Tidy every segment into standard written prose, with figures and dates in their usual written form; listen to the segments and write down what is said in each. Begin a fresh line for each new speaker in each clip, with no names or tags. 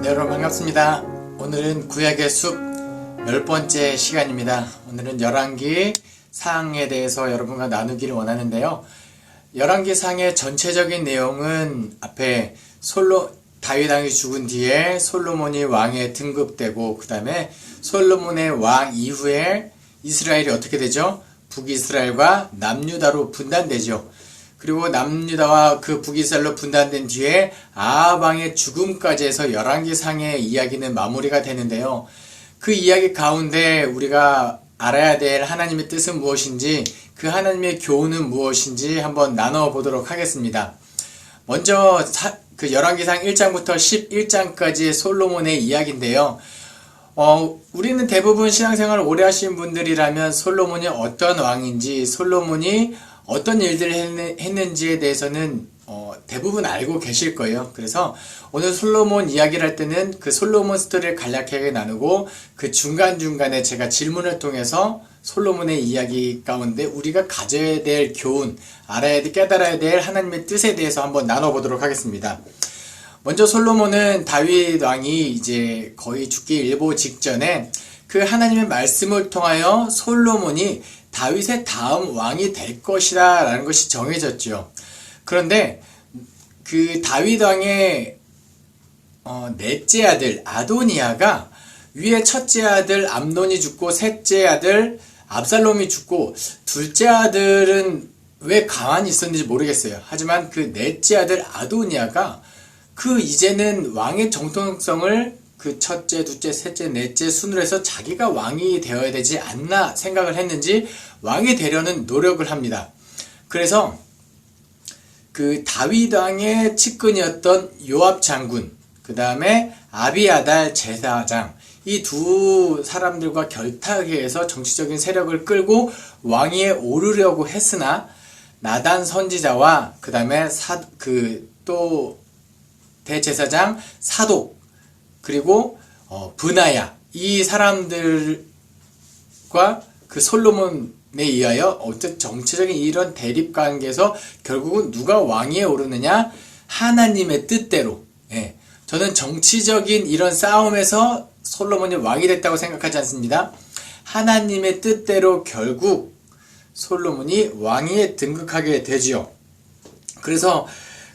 네, 여러분 반갑습니다. 오늘은 구약의 숲 10번째 시간입니다. 오늘은 열왕기 상에 대해서 여러분과 나누기를 원하는데요. 열왕기 상의 전체적인 내용은 앞에 다윗 왕이 죽은 뒤에 솔로몬이 왕에 등극되고 그 다음에 솔로몬의 왕 이후에 이스라엘이 어떻게 되죠? 북이스라엘과 남유다로 분단되죠. 그리고 남유다와 그 북이스라엘로 분단된 뒤에 아합 왕의 죽음까지 해서 열왕기상의 이야기는 마무리가 되는데요. 그 이야기 가운데 우리가 알아야 될 하나님의 뜻은 무엇인지, 그 하나님의 교훈은 무엇인지 한번 나눠보도록 하겠습니다. 먼저 그 열왕기상 1장부터 11장까지의 솔로몬의 이야기인데요. 우리는 대부분 신앙생활을 오래 하신 분들이라면 솔로몬이 어떤 왕인지, 솔로몬이 어떤 일들을 했는지에 대해서는 대부분 알고 계실 거예요. 그래서 오늘 솔로몬 이야기를 할 때는 그 솔로몬 스토리를 간략하게 나누고 그 중간중간에 제가 질문을 통해서 솔로몬의 이야기 가운데 우리가 가져야 될 교훈, 알아야 될, 깨달아야 될 하나님의 뜻에 대해서 한번 나눠보도록 하겠습니다. 먼저 솔로몬은 다윗 왕이 이제 거의 죽기 일보 직전에 그 하나님의 말씀을 통하여 솔로몬이 다윗의 다음 왕이 될 것이다 라는 것이 정해졌죠. 그런데 그 다윗 왕의 넷째 아들 아도니아가 위에 첫째 아들 암논이 죽고 셋째 아들 압살롬이 죽고 둘째 아들은 왜 가만히 있었는지 모르겠어요. 하지만 그 넷째 아들 아도니아가 그 이제는 왕의 정통성을 그 첫째, 둘째, 셋째, 넷째 순으로 해서 자기가 왕이 되어야 되지 않나 생각을 했는지 왕이 되려는 노력을 합니다. 그래서 그 다윗 왕의 측근이었던 요압 장군, 그 다음에 아비아달 제사장, 이 두 사람들과 결탁에 해서 정치적인 세력을 끌고 왕위에 오르려고 했으나 나단 선지자와 그 다음에 또 대제사장 사독 그리고 브나야, 이 사람들과 그 솔로몬에 의하여 어떤 정치적인 이런 대립 관계에서 결국은 누가 왕위에 오르느냐, 하나님의 뜻대로. 저는 정치적인 이런 싸움에서 솔로몬이 왕이 됐다고 생각하지 않습니다. 하나님의 뜻대로 결국 솔로몬이 왕위에 등극하게 되지요. 그래서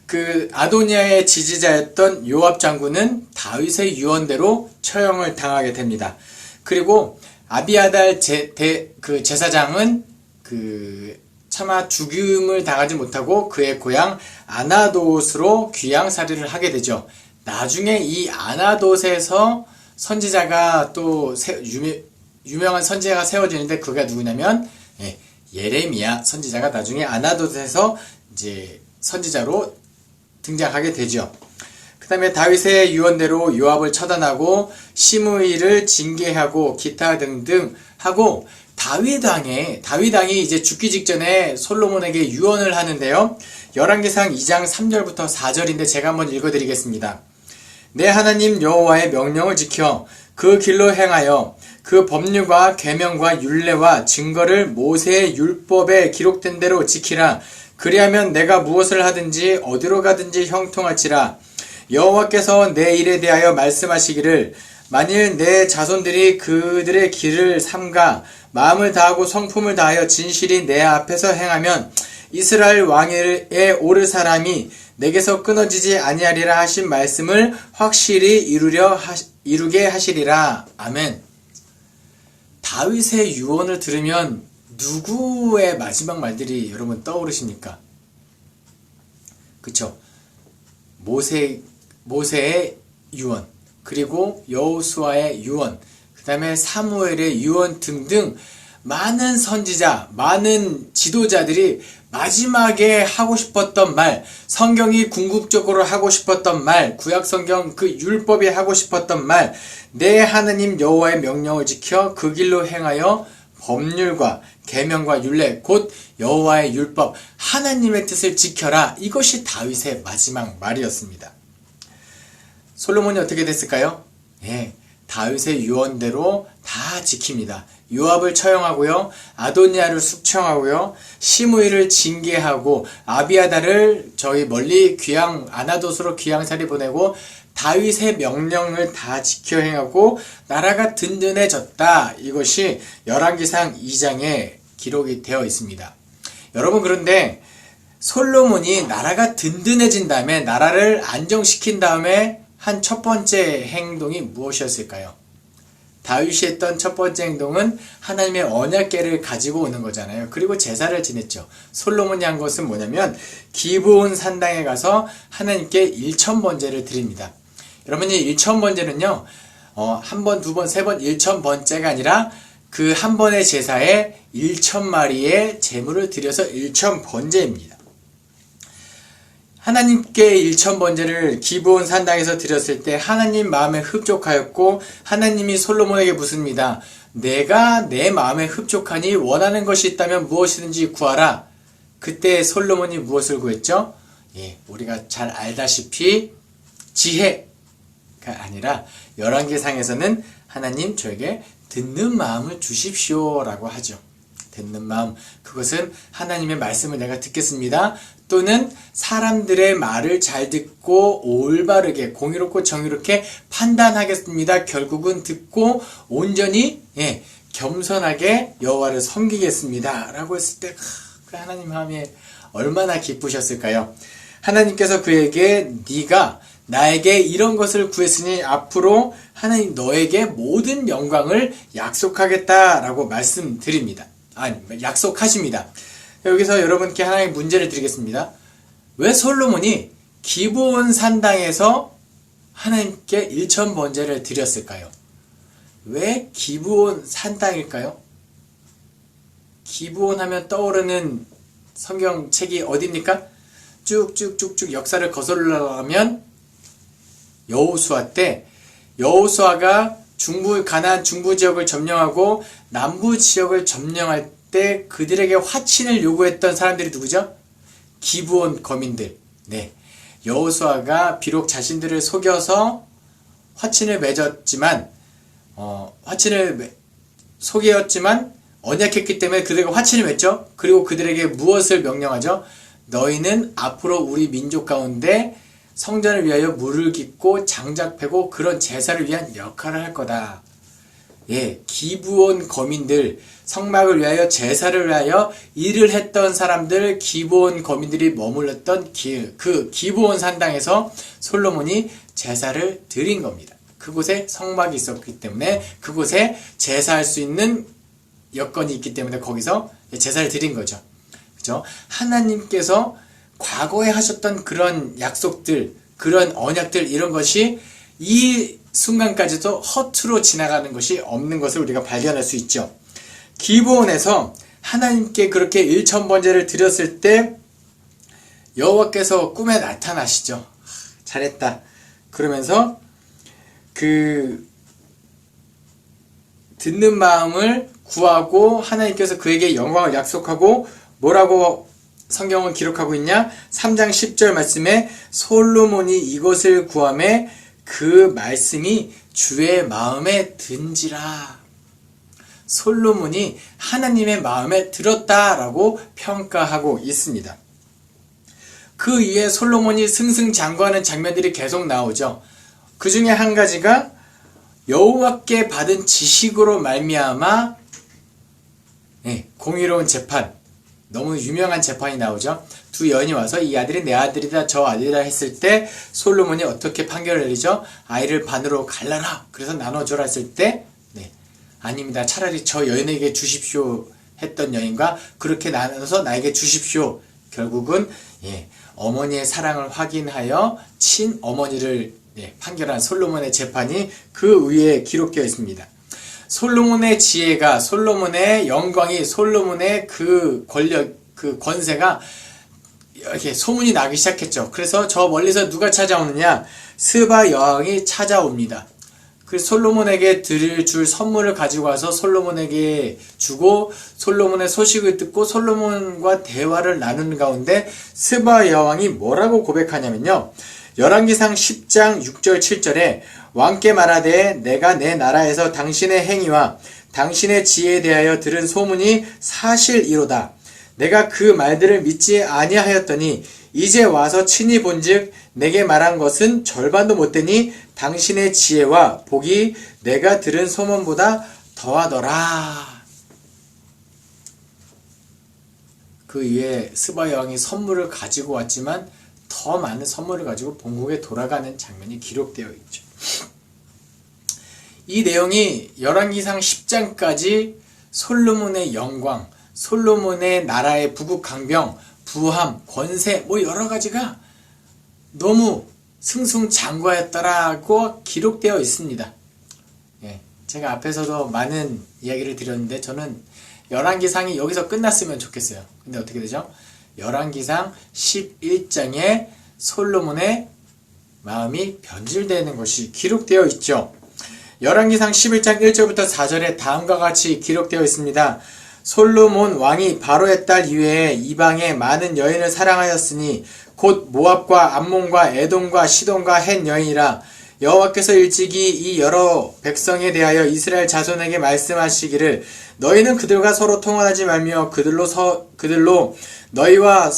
그 아도니아의 지지자였던 요압 장군은 다윗의 유언대로 처형을 당하게 됩니다. 그리고 아비아달 제사장은 차마 죽음을 당하지 못하고 그의 고향 아나돗으로 귀양살이를 하게 되죠. 나중에 이 아나돗에서 선지자가 또 유명한 선지자가 세워지는데 그가 누구냐면 예레미야 선지자가 나중에 아나돗에서 이제 선지자로 등장하게 되죠. 그 다음에 다윗의 유언대로 요압을 처단하고 시므이를 징계하고 기타 등등 하고 다윗 왕이 이제 죽기 직전에 솔로몬에게 유언을 하는데요. 열왕기상 2장 3절부터 4절인데 제가 한번 읽어드리겠습니다. 내 하나님 여호와의 명령을 지켜 그 길로 행하여 그 법률과 계명과 율례와 증거를 모세의 율법에 기록된 대로 지키라. 그리하면 내가 무엇을 하든지 어디로 가든지 형통할지라. 여호와께서 내 일에 대하여 말씀하시기를 만일 내 자손들이 그들의 길을 삼가 마음을 다하고 성품을 다하여 진실이 내 앞에서 행하면 이스라엘 왕위에 오를 사람이 내게서 끊어지지 아니하리라 하신 말씀을 확실히 이루게 하시리라. 아멘. 다윗의 유언을 들으면 누구의 마지막 말들이 여러분 떠오르십니까? 그쵸? 모세의 유언, 그리고 여호수아의 유언, 그 다음에 사무엘의 유언 등등 많은 선지자, 많은 지도자들이 마지막에 하고 싶었던 말, 성경이 궁극적으로 하고 싶었던 말, 구약성경 그 율법이 하고 싶었던 말, 내 하나님 여호와의 명령을 지켜 그 길로 행하여 법률과 계명과 율례 곧 여호와의 율법, 하나님의 뜻을 지켜라. 이것이 다윗의 마지막 말이었습니다. 솔로몬이 어떻게 됐을까요? 다윗의 유언대로 다 지킵니다. 요압을 처형하고요. 아도니아를 숙청하고요. 시므이를 징계하고 아비아다를 저희 멀리 아나돗으로 귀양살이 보내고 다윗의 명령을 다 지켜 행하고 나라가 든든해졌다. 이것이 열왕기상 2장에 기록이 되어 있습니다. 여러분, 그런데 솔로몬이 나라가 든든해진 다음에, 나라를 안정시킨 다음에 한 첫 번째 행동이 무엇이었을까요? 다윗이 했던 첫 번째 행동은 하나님의 언약궤를 가지고 오는 거잖아요. 그리고 제사를 지냈죠. 솔로몬이 한 것은 뭐냐면 기브온 산당에 가서 하나님께 일천번제를 드립니다. 여러분이 일천번제는요, 한 번, 두 번, 세 번, 일천번제가 아니라 그 한 번의 제사에 1,000마리의 제물을 드려서 일천번제입니다. 하나님께 일천번제를 기브온 산당에서 드렸을 때 하나님 마음에 흡족하였고, 하나님이 솔로몬에게 묻습니다. 내가 내 마음에 흡족하니 원하는 것이 있다면 무엇이든지 구하라. 그때 솔로몬이 무엇을 구했죠? 우리가 잘 알다시피 지혜가 아니라 열왕기상에서는 하나님 저에게 듣는 마음을 주십시오 라고 하죠. 듣는 마음, 그것은 하나님의 말씀을 내가 듣겠습니다. 또는 사람들의 말을 잘 듣고 올바르게 공의롭고 정의롭게 판단하겠습니다. 결국은 듣고 온전히 겸손하게 여호와를 섬기겠습니다 라고 했을 때 그 하나님 마음이 얼마나 기쁘셨을까요? 하나님께서 그에게 네가 나에게 이런 것을 구했으니 앞으로 하나님 너에게 모든 영광을 약속하겠다라고 말씀드립니다. 약속하십니다. 여기서 여러분께 하나의 문제를 드리겠습니다. 왜 솔로몬이 기브온 산당에서 하나님께 일천번제를 드렸을까요? 왜 기브온 산당일까요? 기브온 하면 떠오르는 성경책이 어디입니까? 쭉쭉쭉쭉 역사를 거슬러가면 여호수아 때, 여호수아가 가나안 중부 지역을 점령하고 남부 지역을 점령할 때 그들에게 화친을 요구했던 사람들이 누구죠? 기브온 거민들. 여호수아가 비록 자신들을 속여서 화친을 맺었지만, 속였지만 언약했기 때문에 그들에게 화친을 맺죠. 그리고 그들에게 무엇을 명령하죠? 너희는 앞으로 우리 민족 가운데 성전을 위하여 물을 깃고 장작 패고 그런 제사를 위한 역할을 할 거다. 기브온 거민들, 성막을 위하여 제사를 위하여 일을 했던 사람들, 기브온 거민들이 머물렀던 그 기브온 산당에서 솔로몬이 제사를 드린 겁니다. 그곳에 성막이 있었기 때문에 그곳에 제사할 수 있는 여건이 있기 때문에 거기서 제사를 드린 거죠. 그죠? 하나님께서 과거에 하셨던 그런 약속들, 그런 언약들, 이런 것이 이 순간까지도 허투루 지나가는 것이 없는 것을 우리가 발견할 수 있죠. 기브온에서 하나님께 그렇게 일천번제를 드렸을 때 여호와께서 꿈에 나타나시죠. 잘했다. 그러면서 듣는 마음을 구하고 하나님께서 그에게 영광을 약속하고 뭐라고 성경은 기록하고 있냐? 3장 10절 말씀에 솔로몬이 이것을 구하매 그 말씀이 주의 마음에 든지라. 솔로몬이 하나님의 마음에 들었다라고 평가하고 있습니다. 그 이후에 솔로몬이 승승장구하는 장면들이 계속 나오죠. 그 중에 한 가지가 여호와께 받은 지식으로 말미암아 공의로운 재판, 너무 유명한 재판이 나오죠. 두 여인이 와서 이 아들이 내 아들이다 저 아들이다 했을 때 솔로몬이 어떻게 판결을 내리죠? 아이를 반으로 갈라라, 그래서 나눠줘라 했을 때 아닙니다, 차라리 저 여인에게 주십시오 했던 여인과 그렇게 나눠서 나에게 주십시오. 결국은 어머니의 사랑을 확인하여 친어머니를 판결한 솔로몬의 재판이 그 위에 기록되어 있습니다. 솔로몬의 지혜가, 솔로몬의 영광이, 솔로몬의 그 권력, 그 권세가 이렇게 소문이 나기 시작했죠. 그래서 저 멀리서 누가 찾아오느냐? 스바 여왕이 찾아옵니다. 그 솔로몬에게 줄 선물을 가지고 와서 솔로몬에게 주고 솔로몬의 소식을 듣고 솔로몬과 대화를 나누는 가운데 스바 여왕이 뭐라고 고백하냐면요. 열왕기상 10장 6절 7절에 왕께 말하되 내가 내 나라에서 당신의 행위와 당신의 지혜에 대하여 들은 소문이 사실이로다. 내가 그 말들을 믿지 아니하였더니 이제 와서 친히 본즉 내게 말한 것은 절반도 못되니 당신의 지혜와 복이 내가 들은 소문보다 더하더라. 그 이후에 스바 여왕이 선물을 가지고 왔지만 더 많은 선물을 가지고 본국에 돌아가는 장면이 기록되어 있죠. 이 내용이 열왕기상 10장까지 솔로몬의 영광, 솔로몬의 나라의 부국강병, 부함, 권세 뭐 여러 가지가 너무 승승장구하였다라고 기록되어 있습니다. 예, 제가 앞에서도 많은 이야기를 드렸는데 저는 열왕기상이 여기서 끝났으면 좋겠어요. 근데 어떻게 되죠? 열왕기상 11장에 솔로몬의 마음이 변질되는 것이 기록되어 있죠. 열왕기상 11장 1절부터 4절에 다음과 같이 기록되어 있습니다. 솔로몬 왕이 바로의 딸 이외에 이방의 많은 여인을 사랑하였으니 곧 모압과 암몬과 에돔과 시돈과 헷 여인이라. 여호와께서 일찍이 이 여러 백성에 대하여 이스라엘 자손에게 말씀하시기를 너희는 그들과 서로 통혼하지 말며 그들로 너희와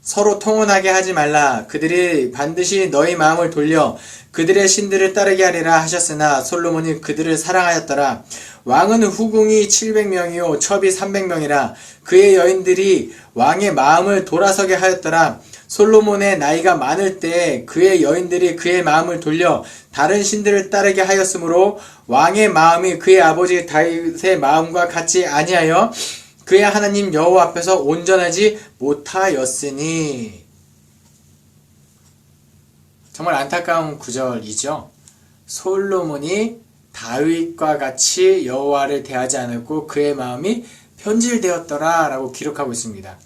서로 통혼하게 하지 말라. 그들이 반드시 너희 마음을 돌려 그들의 신들을 따르게 하리라 하셨으나 솔로몬이 그들을 사랑하였더라. 왕은 후궁이 700명이요 첩이 300명이라. 그의 여인들이 왕의 마음을 돌아서게 하였더라. 솔로몬의 나이가 많을 때 그의 여인들이 그의 마음을 돌려 다른 신들을 따르게 하였으므로 왕의 마음이 그의 아버지 다윗의 마음과 같지 아니하여 그의 하나님 여호와 앞에서 온전하지 못하였으니. 정말 안타까운 구절이죠. 솔로몬이 다윗과 같이 여호와를 대하지 않았고 그의 마음이 변질되었더라 라고 기록하고 있습니다.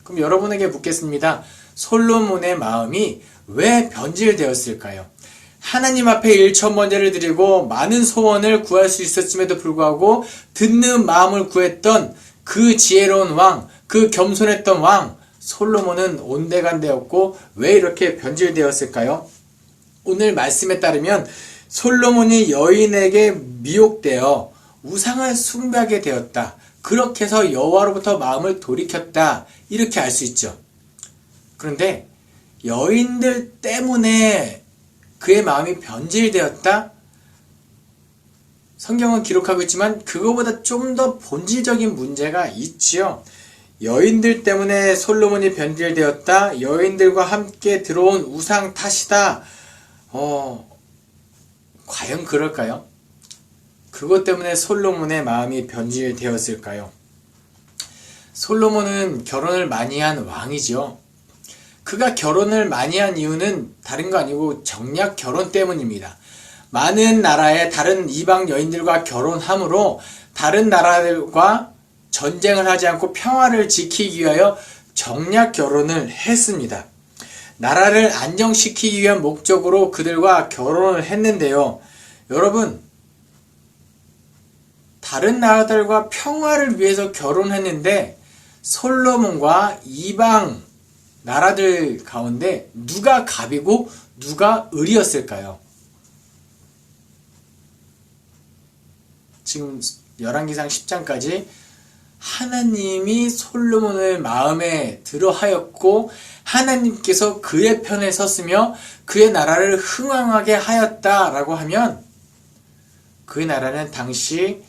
그럼 여러분에게 묻겠습니다. 솔로몬의 마음이 왜 변질되었을까요? 하나님 앞에 일천번제를 드리고 많은 소원을 구할 수 있었음에도 불구하고 듣는 마음을 구했던 그 지혜로운 왕, 그 겸손했던 왕 솔로몬은 온데간데였고 왜 이렇게 변질되었을까요? 오늘 말씀에 따르면 솔로몬이 여인에게 미혹되어 우상을 숭배하게 되었다. 그렇게 해서 여호와로부터 마음을 돌이켰다. 이렇게 알 수 있죠. 그런데 여인들 때문에 그의 마음이 변질되었다? 성경은 기록하고 있지만 그거보다 좀 더 본질적인 문제가 있지요. 여인들 때문에 솔로몬이 변질되었다. 여인들과 함께 들어온 우상 탓이다. 과연 그럴까요? 그것 때문에 솔로몬의 마음이 변질되었을까요? 솔로몬은 결혼을 많이 한 왕이죠. 그가 결혼을 많이 한 이유는 다른 거 아니고 정략 결혼 때문입니다. 많은 나라의 다른 이방 여인들과 결혼함으로 다른 나라들과 전쟁을 하지 않고 평화를 지키기 위하여 정략 결혼을 했습니다. 나라를 안정시키기 위한 목적으로 그들과 결혼을 했는데요. 여러분, 다른 나라들과 평화를 위해서 결혼했는데 솔로몬과 이방 나라들 가운데 누가 갑이고 누가 을이었을까요? 지금 열왕기상 10장까지 하나님이 솔로몬을 마음에 들어하였고 하나님께서 그의 편에 섰으며 그의 나라를 흥왕하게 하였다라고 하면 그 나라는 당시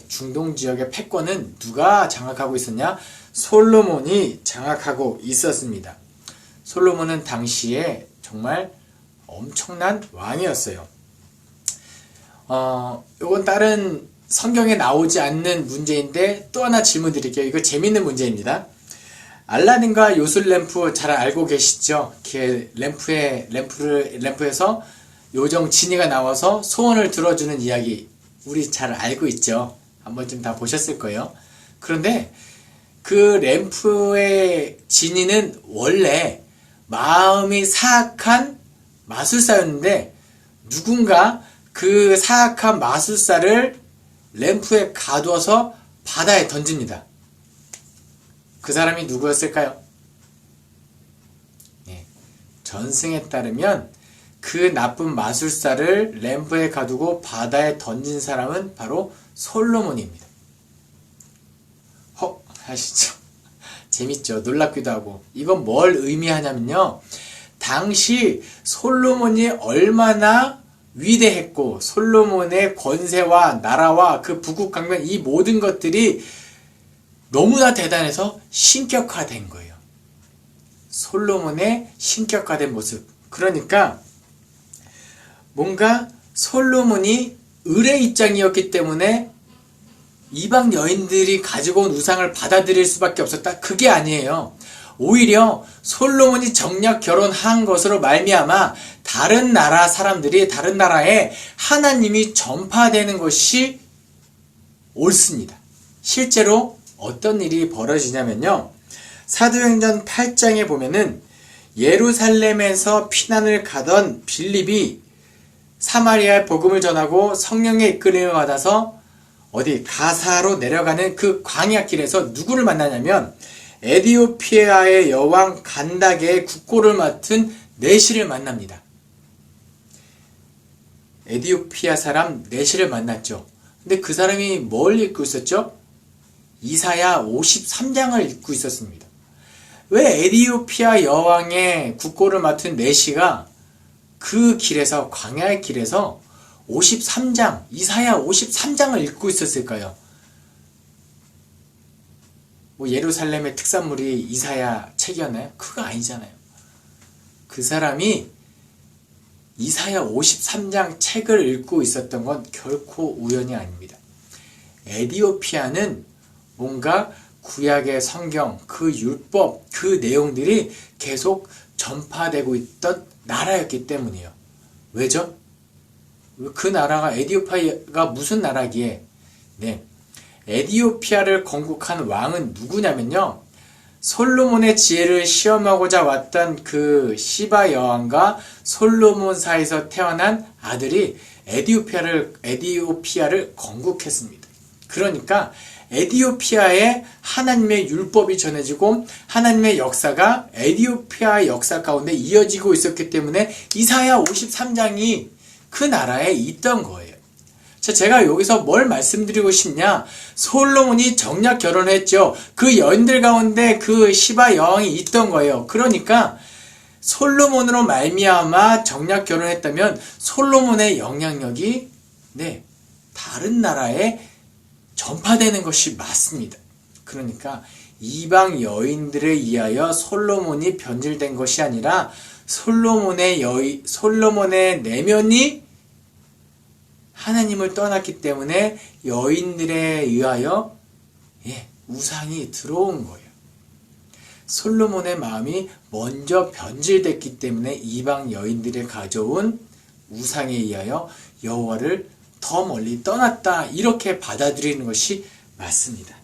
중동 지역의 패권은 누가 장악하고 있었냐? 솔로몬이 장악하고 있었습니다. 솔로몬은 당시에 정말 엄청난 왕이었어요. 이건 다른 성경에 나오지 않는 문제인데 또 하나 질문 드릴게요. 이거 재밌는 문제입니다. 알라딘과 요술 램프 잘 알고 계시죠? 램프에서 요정 지니가 나와서 소원을 들어주는 이야기 우리 잘 알고 있죠? 한 번쯤 다 보셨을 거예요. 그런데 그 램프의 지니는 원래 마음이 사악한 마술사였는데 누군가 그 사악한 마술사를 램프에 가두어서 바다에 던집니다. 그 사람이 누구였을까요? 전승에 따르면 그 나쁜 마술사를 램프에 가두고 바다에 던진 사람은 바로 솔로몬입니다. 아시죠? 재밌죠? 놀랍기도 하고. 이건 뭘 의미하냐면요. 당시 솔로몬이 얼마나 위대했고 솔로몬의 권세와 나라와 그 북극강변 이 모든 것들이 너무나 대단해서 신격화된 거예요. 솔로몬의 신격화된 모습. 그러니까 뭔가 솔로몬이 을의 입장이었기 때문에 이방 여인들이 가지고 온 우상을 받아들일 수밖에 없었다. 그게 아니에요. 오히려 솔로몬이 정략 결혼한 것으로 말미암아 다른 나라 사람들이 다른 나라에 하나님이 전파되는 것이 옳습니다. 실제로 어떤 일이 벌어지냐면요. 사도행전 8장에 보면은 예루살렘에서 피난을 가던 빌립이 사마리아에 복음을 전하고 성령의 이끌림을 받아서 어디 가사로 내려가는 그 광야길에서 누구를 만나냐면 에디오피아의 여왕 간다게의 국고를 맡은 내시를 만납니다. 에디오피아 사람 내시를 만났죠. 근데 그 사람이 뭘 읽고 있었죠? 이사야 53장을 읽고 있었습니다. 왜 에디오피아 여왕의 국고를 맡은 내시가 그 길에서 광야의 길에서 53장, 이사야 53장을 읽고 있었을까요? 뭐 예루살렘의 특산물이 이사야 책이었나요? 그거 아니잖아요. 그 사람이 이사야 53장 책을 읽고 있었던 건 결코 우연이 아닙니다. 에디오피아는 뭔가 구약의 성경, 그 율법, 그 내용들이 계속 전파되고 있던 나라였기 때문이에요. 왜죠? 그 나라가 에디오피아가 무슨 나라기에? 네, 에디오피아를 건국한 왕은 누구냐면요. 솔로몬의 지혜를 시험하고자 왔던 그 시바 여왕과 솔로몬 사이에서 태어난 아들이 에디오피아를 건국했습니다. 그러니까 에디오피아에 하나님의 율법이 전해지고 하나님의 역사가 에디오피아의 역사 가운데 이어지고 있었기 때문에 이사야 53장이 그 나라에 있던 거예요. 자, 제가 여기서 뭘 말씀드리고 싶냐? 솔로몬이 정략 결혼했죠. 그 여인들 가운데 그 시바 여왕이 있던 거예요. 그러니까 솔로몬으로 말미암아 정략 결혼했다면 솔로몬의 영향력이 다른 나라에 전파되는 것이 맞습니다. 그러니까 이방 여인들에 의하여 솔로몬이 변질된 것이 아니라 솔로몬의 내면이 하나님을 떠났기 때문에 여인들에 의하여 우상이 들어온 거예요. 솔로몬의 마음이 먼저 변질됐기 때문에 이방 여인들이 가져온 우상에 의하여 여호와를 더 멀리 떠났다, 이렇게 받아들이는 것이 맞습니다.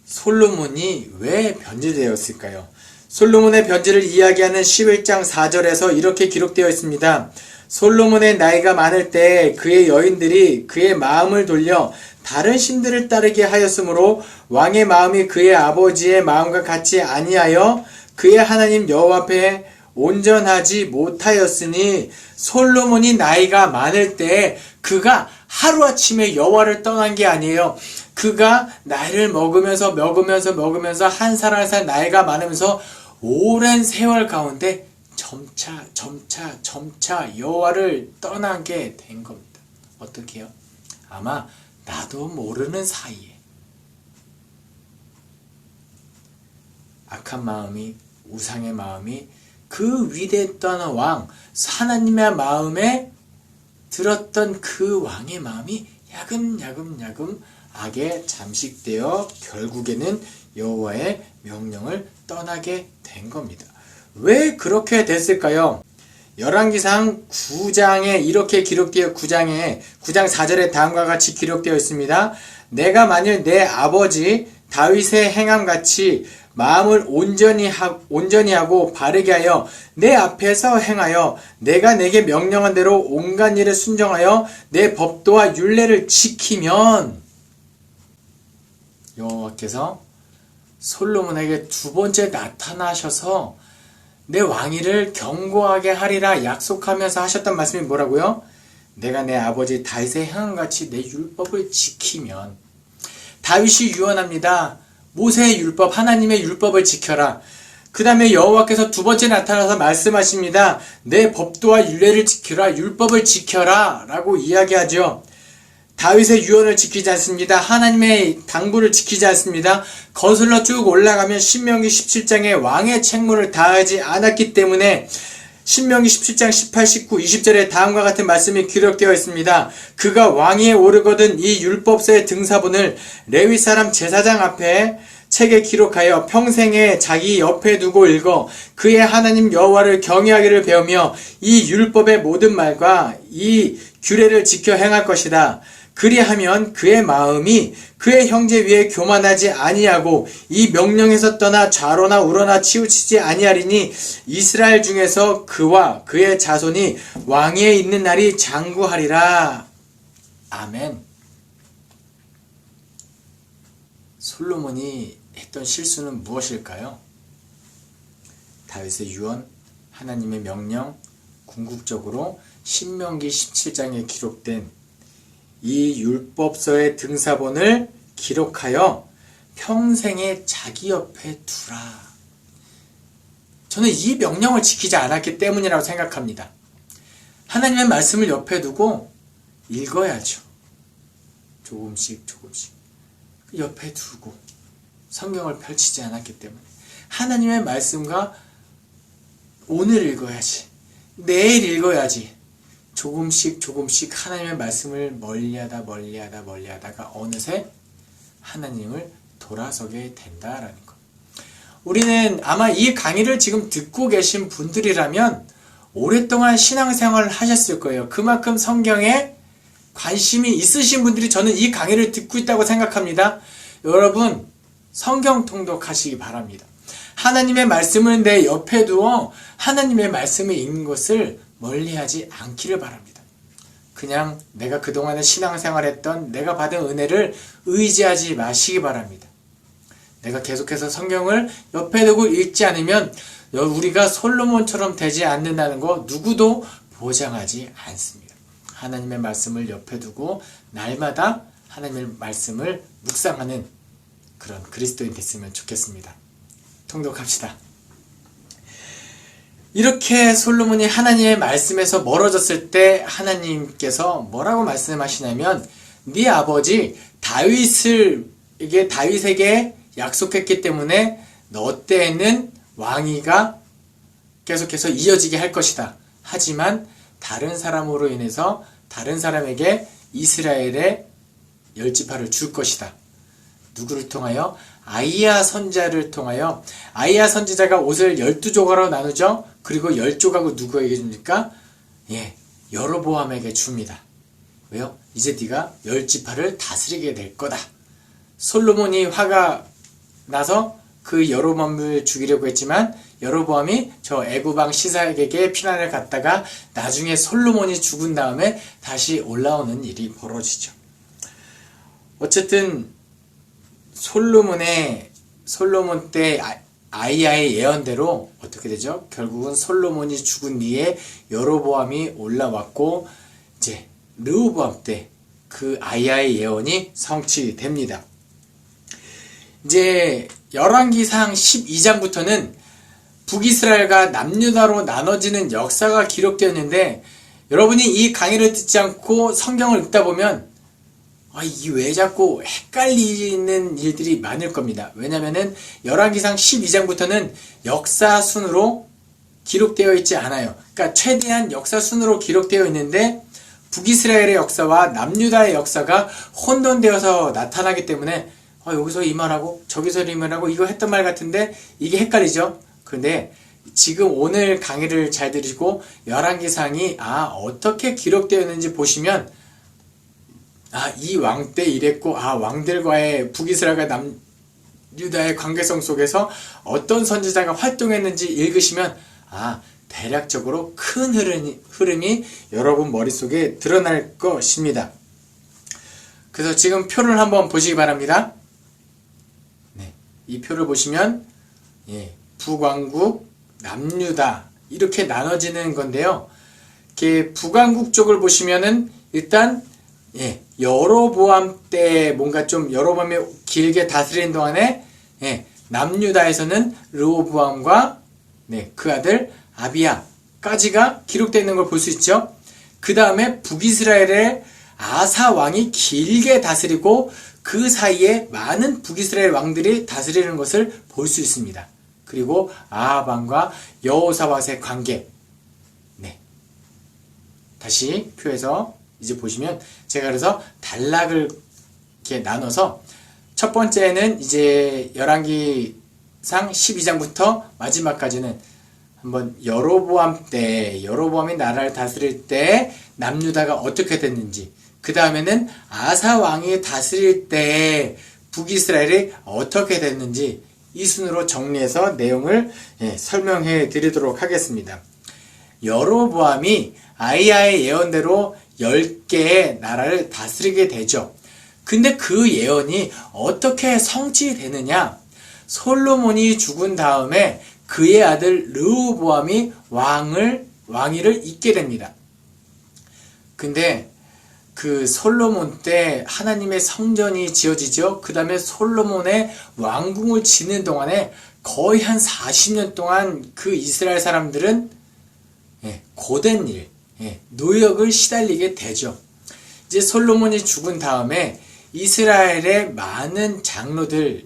솔로몬이 왜 변질되었을까요? 솔로몬의 변질을 이야기하는 11장 4절에서 이렇게 기록되어 있습니다. 솔로몬의 나이가 많을 때 그의 여인들이 그의 마음을 돌려 다른 신들을 따르게 하였으므로 왕의 마음이 그의 아버지의 마음과 같이 아니하여 그의 하나님 여호와 앞에 온전하지 못하였으니, 솔로몬이 나이가 많을 때 그가 하루아침에 여호와를 떠난 게 아니에요. 그가 나이를 먹으면서 한 살 한 살 나이가 많으면서 오랜 세월 가운데 점차 여호와를 떠나게 된 겁니다. 어떻게 해요? 아마 나도 모르는 사이에 악한 마음이, 우상의 마음이, 그 위대했던 왕 하나님의 마음에 들었던 그 왕의 마음이 야금야금 악에 잠식되어 결국에는 여호와의 명령을 떠나게 된 겁니다. 왜 그렇게 됐을까요? 열왕기상 9장에 이렇게 기록되어 9장 4절에 다음과 같이 기록되어 있습니다. 내가 만일 내 아버지 다윗의 행함같이 마음을 온전히 하고 바르게 하여 내 앞에서 행하여 내가 내게 명령한 대로 온갖 일에 순종하여 내 법도와 율례를 지키면, 여호와께서 솔로몬에게 두 번째 나타나셔서 내 왕위를 견고하게 하리라 약속하면서 하셨던 말씀이 뭐라고요? 내가 내 아버지 다윗의 행함같이 내 율법을 지키면. 다윗이 유언합니다. 모세의 율법, 하나님의 율법을 지켜라. 그 다음에 여호와께서 두 번째 나타나서 말씀하십니다. 내 법도와 율례를 지켜라, 율법을 지켜라 라고 이야기하죠. 다윗의 유언을 지키지 않습니다. 하나님의 당부를 지키지 않습니다. 거슬러 쭉 올라가면 신명기 17장에 왕의 책무를 다하지 않았기 때문에 신명기 17장 18, 19, 20절에 다음과 같은 말씀이 기록되어 있습니다. 그가 왕위에 오르거든 이 율법서의 등사본을 레위 사람 제사장 앞에 책에 기록하여 평생에 자기 옆에 두고 읽어 그의 하나님 여호와를 경외하기를 배우며 이 율법의 모든 말과 이 규례를 지켜 행할 것이다. 그리하면 그의 마음이 그의 형제 위에 교만하지 아니하고 이 명령에서 떠나 좌로나 우로나 치우치지 아니하리니 이스라엘 중에서 그와 그의 자손이 왕위에 있는 날이 장구하리라. 아멘. 솔로몬이 했던 실수는 무엇일까요? 다윗의 유언, 하나님의 명령, 궁극적으로 신명기 17장에 기록된 이 율법서의 등사본을 기록하여 평생에 자기 옆에 두라. 저는 이 명령을 지키지 않았기 때문이라고 생각합니다. 하나님의 말씀을 옆에 두고 읽어야죠. 조금씩 옆에 두고 성경을 펼치지 않았기 때문에 하나님의 말씀과 오늘 읽어야지, 내일 읽어야지, 조금씩 하나님의 말씀을 멀리하다가 어느새 하나님을 돌아서게 된다라는 것. 우리는 아마 이 강의를 지금 듣고 계신 분들이라면 오랫동안 신앙생활을 하셨을 거예요. 그만큼 성경에 관심이 있으신 분들이 저는 이 강의를 듣고 있다고 생각합니다. 여러분, 성경 통독하시기 바랍니다. 하나님의 말씀을 내 옆에 두어 하나님의 말씀을 읽는 것을 멀리하지 않기를 바랍니다. 그냥 내가 그동안에 신앙생활했던 내가 받은 은혜를 의지하지 마시기 바랍니다. 내가 계속해서 성경을 옆에 두고 읽지 않으면 우리가 솔로몬처럼 되지 않는다는 거 누구도 보장하지 않습니다. 하나님의 말씀을 옆에 두고 날마다 하나님의 말씀을 묵상하는 그런 그리스도인 됐으면 좋겠습니다. 통독합시다. 이렇게 솔로몬이 하나님의 말씀에서 멀어졌을 때 하나님께서 뭐라고 말씀하시냐면 네 아버지 다윗에게 약속했기 때문에 너 때에는 왕위가 계속해서 이어지게 할 것이다. 하지만 다른 사람으로 인해서 다른 사람에게 이스라엘의 열지파를 줄 것이다. 누구를 통하여? 아이야 선지자를 통하여. 아이야 선지자가 옷을 12조각으로 나누죠. 그리고 10조각을 누구에게 줍니까? 여로보암에게 줍니다. 왜요? 이제 네가 10지파를 다스리게 될 거다. 솔로몬이 화가 나서 그 여로보암을 죽이려고 했지만 여로보암이 저 애굽왕 시삭에게 피난을 갔다가 나중에 솔로몬이 죽은 다음에 다시 올라오는 일이 벌어지죠. 어쨌든 솔로몬 때 아이야의 예언대로 어떻게 되죠? 결국은 솔로몬이 죽은 뒤에 여로보암이 올라왔고 이제 르호보암 때 그 아이야의 예언이 성취됩니다. 이제 열왕기상 12장부터는 북이스라엘과 남유다로 나눠지는 역사가 기록되었는데 여러분이 이 강의를 듣지 않고 성경을 읽다 보면 이게 왜 자꾸 헷갈리는 일들이 많을 겁니다. 왜냐면은 열왕기상 12장부터는 역사순으로 기록되어 있지 않아요. 그러니까 최대한 역사순으로 기록되어 있는데 북이스라엘의 역사와 남유다의 역사가 혼돈되어서 나타나기 때문에 여기서 이 말하고 저기서 이 말하고 이거 했던 말 같은데 이게 헷갈리죠. 그런데 지금 오늘 강의를 잘 들으시고 열왕기상이 어떻게 기록되었는지 보시면 이 왕 때 이랬고 왕들과의 북이스라엘과 남유다의 관계성 속에서 어떤 선지자가 활동했는지 읽으시면 대략적으로 큰 흐름이 여러분 머릿속에 드러날 것입니다. 그래서 지금 표를 한번 보시기 바랍니다. 이 표를 보시면 북왕국, 남유다 이렇게 나눠지는 건데요. 이렇게 북왕국 쪽을 보시면은 일단 여로보암 때 뭔가 좀 여로보암이 길게 다스리는 동안에 남유다에서는 르호보암과 그 아들 아비야까지가 기록되어 있는 걸 볼 수 있죠. 그 다음에 북이스라엘의 아사 왕이 길게 다스리고 그 사이에 많은 북이스라엘 왕들이 다스리는 것을 볼 수 있습니다. 그리고 아합 왕과 여호사밧의 관계. 다시 표에서 이제 보시면 제가 그래서 단락을 이렇게 나눠서 첫 번째는 이제 열왕기상 12장부터 마지막까지는 한번 여로보암 때, 여로보암이 나라를 다스릴 때 남유다가 어떻게 됐는지, 그 다음에는 아사 왕이 다스릴 때 북이스라엘이 어떻게 됐는지 이 순으로 정리해서 내용을 설명해 드리도록 하겠습니다. 여로보암이 아히야의 예언대로 10개의 나라를 다스리게 되죠. 근데 그 예언이 어떻게 성취되느냐? 솔로몬이 죽은 다음에 그의 아들 르호보암이 왕위를 잇게 됩니다. 근데 그 솔로몬 때 하나님의 성전이 지어지죠. 그 다음에 솔로몬의 왕궁을 짓는 동안에 거의 한 40년 동안 그 이스라엘 사람들은 고된 일, 노역을 시달리게 되죠. 이제 솔로몬이 죽은 다음에 이스라엘의 많은 장로들,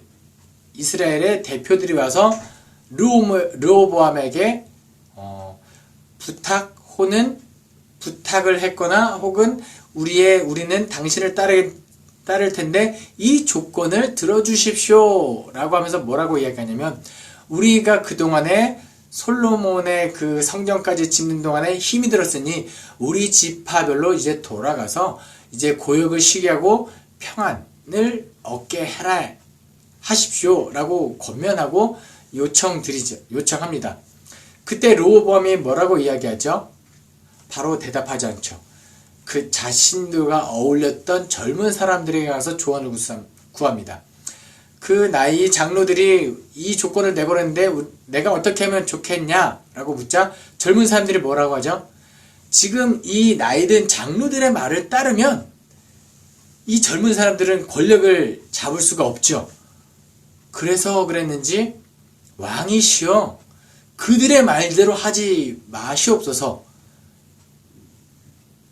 이스라엘의 대표들이 와서 르호보암에게 부탁을 했거나 혹은 우리는 당신을 따를 텐데 이 조건을 들어주십시오 라고 하면서 뭐라고 이야기하냐면, 우리가 그동안에 솔로몬의 그 성전까지 짓는 동안에 힘이 들었으니 우리 지파별로 이제 돌아가서 이제 고역을 쉬게 하고 평안을 얻게 하십시오 라고 권면하고 요청합니다. 그때 르호보암이 뭐라고 이야기하죠? 바로 대답하지 않죠. 그 자신들과 어울렸던 젊은 사람들에게 가서 조언을 구합니다. 그 나이 장로들이 이 조건을 내걸었는데 내가 어떻게 하면 좋겠냐 라고 묻자 젊은 사람들이 뭐라고 하죠? 지금 이 나이든 장로들의 말을 따르면 이 젊은 사람들은 권력을 잡을 수가 없죠. 그래서 그랬는지 왕이시여 그들의 말대로 하지 마시옵소서.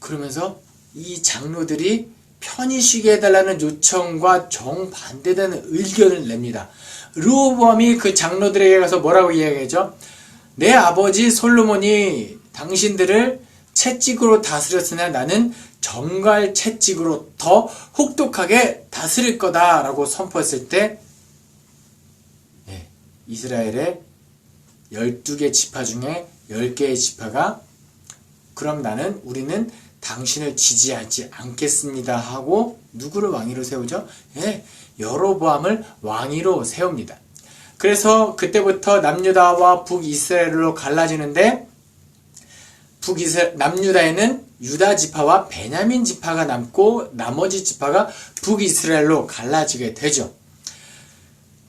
그러면서 이 장로들이 편히 쉬게 해달라는 요청과 정반대되는 의견을 냅니다. 르호보암이 그 장로들에게 가서 뭐라고 이야기하죠? 내 아버지 솔로몬이 당신들을 채찍으로 다스렸으나 나는 정갈 채찍으로 더 혹독하게 다스릴 거다 라고 선포했을 때 이스라엘의 12개 지파 중에 10개의 지파가 그럼 우리는 당신을 지지하지 않겠습니다 하고 누구를 왕위로 세우죠? 여로보암을 왕위로 세웁니다. 그래서 그때부터 남유다와 북이스라엘로 갈라지는데 남유다에는 유다 지파와 베냐민 지파가 남고 나머지 지파가 북이스라엘로 갈라지게 되죠.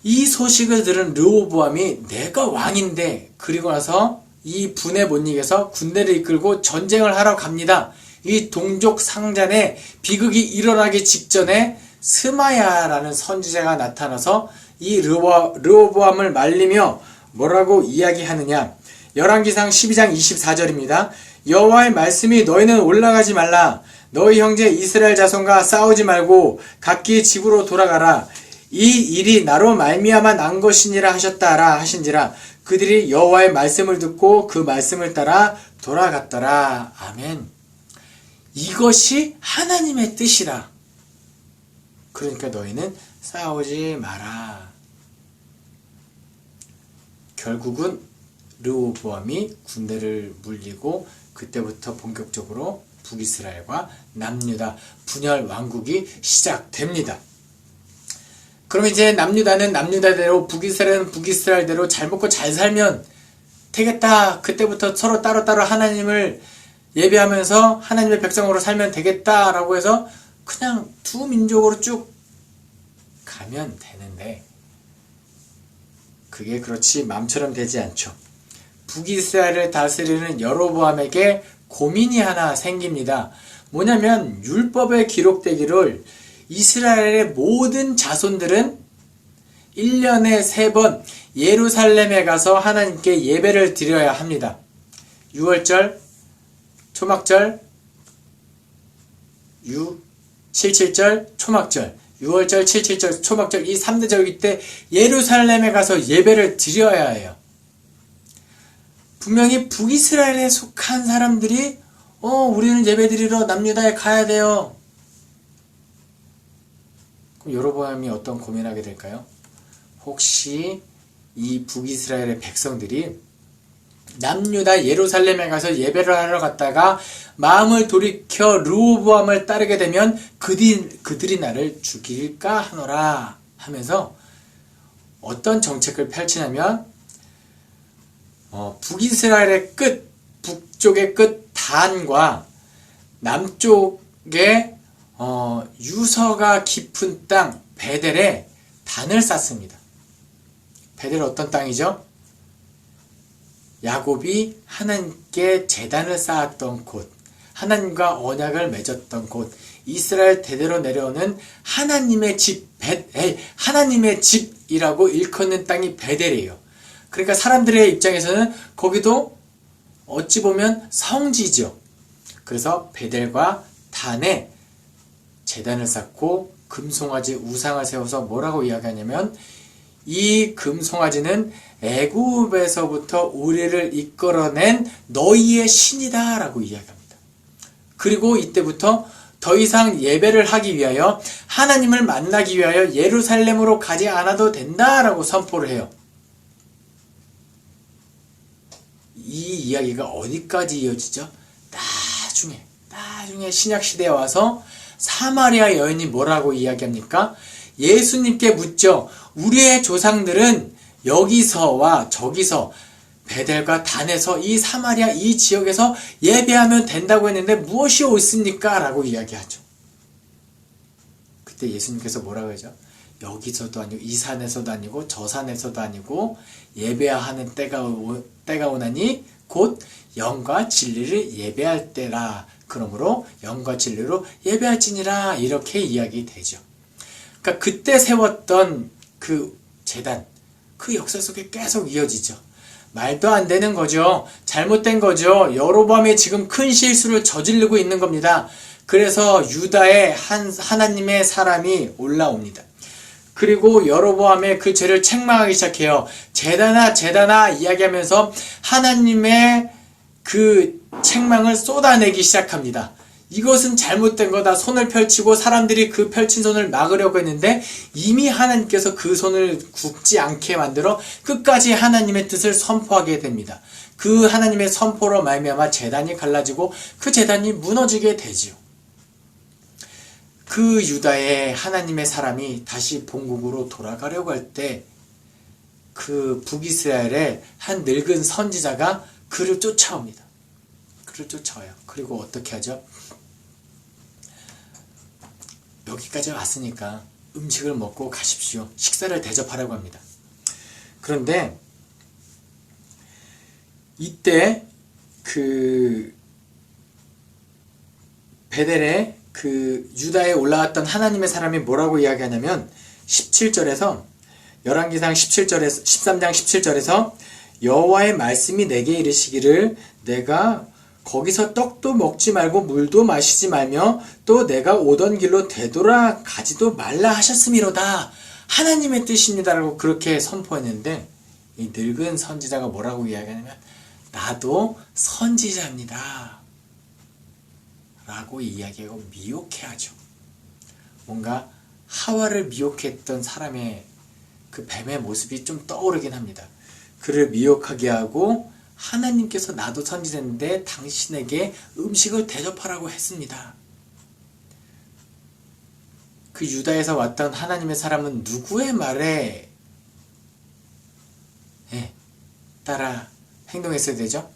이 소식을 들은 르호보암이 내가 왕인데, 그리고 나서 이 분에 못 이겨서 군대를 이끌고 전쟁을 하러 갑니다. 이 동족 상잔에 비극이 일어나기 직전에 스마야라는 선지자가 나타나서 이 르호보암을 말리며 뭐라고 이야기하느냐. 열왕기상 12장 24절입니다. 여호와의 말씀이 너희는 올라가지 말라. 너희 형제 이스라엘 자손과 싸우지 말고 각기 집으로 돌아가라. 이 일이 나로 말미암아 난 것이니라 하셨다라 하신지라. 그들이 여호와의 말씀을 듣고 그 말씀을 따라 돌아갔더라. 아멘. 이것이 하나님의 뜻이라. 그러니까 너희는 싸우지 마라. 결국은 르호보암이 군대를 물리고 그때부터 본격적으로 북이스라엘과 남유다 분열 왕국이 시작됩니다. 그럼 이제 남유다는 남유다대로 북이스라엘은 북이스라엘대로 잘 먹고 잘 살면 되겠다. 그때부터 서로 따로따로 하나님을 예배하면서 하나님의 백성으로 살면 되겠다라고 해서 그냥 두 민족으로 쭉 가면 되는데 그게 그렇지 마음처럼 되지 않죠. 북이스라엘을 다스리는 여로보암에게 고민이 하나 생깁니다. 뭐냐면 율법에 기록되기를 이스라엘의 모든 자손들은 1년에 3번 예루살렘에 가서 하나님께 예배를 드려야 합니다. 6월절, 초막절, 7.7절, 초막절, 6월절, 7.7절, 초막절 이 3대 절기 때 예루살렘에 가서 예배를 드려야 해요. 분명히 북이스라엘에 속한 사람들이 우리는 예배 드리러 남유다에 가야 돼요. 그럼 여로보암이 어떤 고민하게 될까요? 혹시 이 북이스라엘의 백성들이 남유다 예루살렘에 가서 예배를 하러 갔다가 마음을 돌이켜 르호보암을 따르게 되면 그들이 나를 죽일까 하노라 하면서 어떤 정책을 펼치냐면 북이스라엘의 끝, 북쪽의 끝 단과 남쪽의 유서가 깊은 땅 베델에 단을 쌓습니다. 베델은 어떤 땅이죠? 야곱이 하나님께 제단을 쌓았던 곳, 하나님과 언약을 맺었던 곳, 이스라엘 대대로 내려오는 하나님의 집, 하나님의 집이라고 일컫는 땅이 베델이에요. 그러니까 사람들의 입장에서는 거기도 어찌 보면 성지죠. 그래서 베델과 단에 제단을 쌓고 금송아지 우상을 세워서 뭐라고 이야기하냐면 이 금송아지는 애굽에서부터 우리를 이끌어낸 너희의 신이다 라고 이야기합니다. 그리고 이때부터 더 이상 예배를 하기 위하여 하나님을 만나기 위하여 예루살렘으로 가지 않아도 된다 라고 선포를 해요. 이 이야기가 어디까지 이어지죠? 나중에 신약시대에 와서 사마리아 여인이 뭐라고 이야기합니까? 예수님께 묻죠. 우리의 조상들은 여기서와 저기서 베델과 단에서 이 사마리아 이 지역에서 예배하면 된다고 했는데 무엇이 옳습니까? 라고 이야기하죠. 그때 예수님께서 뭐라고 하죠? 여기서도 아니고 이 산에서도 아니고 저 산에서도 아니고 예배하는 때가 오나니 곧 영과 진리를 예배할 때라. 그러므로 영과 진리로 예배할지니라 이렇게 이야기되죠. 그러니까 그때 세웠던 그 제단, 그 역사 속에 계속 이어지죠. 말도 안 되는 거죠. 잘못된 거죠. 여로보암이 지금 큰 실수를 저지르고 있는 겁니다. 그래서 유다에 하나님의 사람이 올라옵니다. 그리고 여로보암의 그 죄를 책망하기 시작해요. 제단아 이야기하면서 하나님의 그 책망을 쏟아내기 시작합니다. 이것은 잘못된 거다. 손을 펼치고 사람들이 그 펼친 손을 막으려고 했는데 이미 하나님께서 그 손을 굽지 않게 만들어 끝까지 하나님의 뜻을 선포하게 됩니다. 그 하나님의 선포로 말미암아 제단이 갈라지고 그 제단이 무너지게 되지요. 그 유다의 하나님의 사람이 다시 본국으로 돌아가려고 할 때 그 북이스라엘의 한 늙은 선지자가 그를 쫓아옵니다. 그를 쫓아와요. 그리고 어떻게 하죠? 여기까지 왔으니까 음식을 먹고 가십시오. 식사를 대접하라고 합니다. 그런데 이때 그 베델에 그 유다에 올라왔던 하나님의 사람이 뭐라고 이야기하냐면 17절에서 열왕기상 13장 17절에서 여호와의 말씀이 내게 이르시기를 내가 거기서 떡도 먹지 말고 물도 마시지 말며 또 내가 오던 길로 되돌아 가지도 말라 하셨음이로다. 하나님의 뜻입니다라고 그렇게 선포했는데 이 늙은 선지자가 뭐라고 이야기하냐면 나도 선지자입니다 라고 이야기하고 미혹해하죠. 뭔가 하와를 미혹했던 사람의 그 뱀의 모습이 좀 떠오르긴 합니다. 그를 미혹하게 하고 하나님께서 나도 선지자인데 당신에게 음식을 대접하라고 했습니다. 그 유다에서 왔던 하나님의 사람은 누구의 말에 따라 행동했어야 되죠?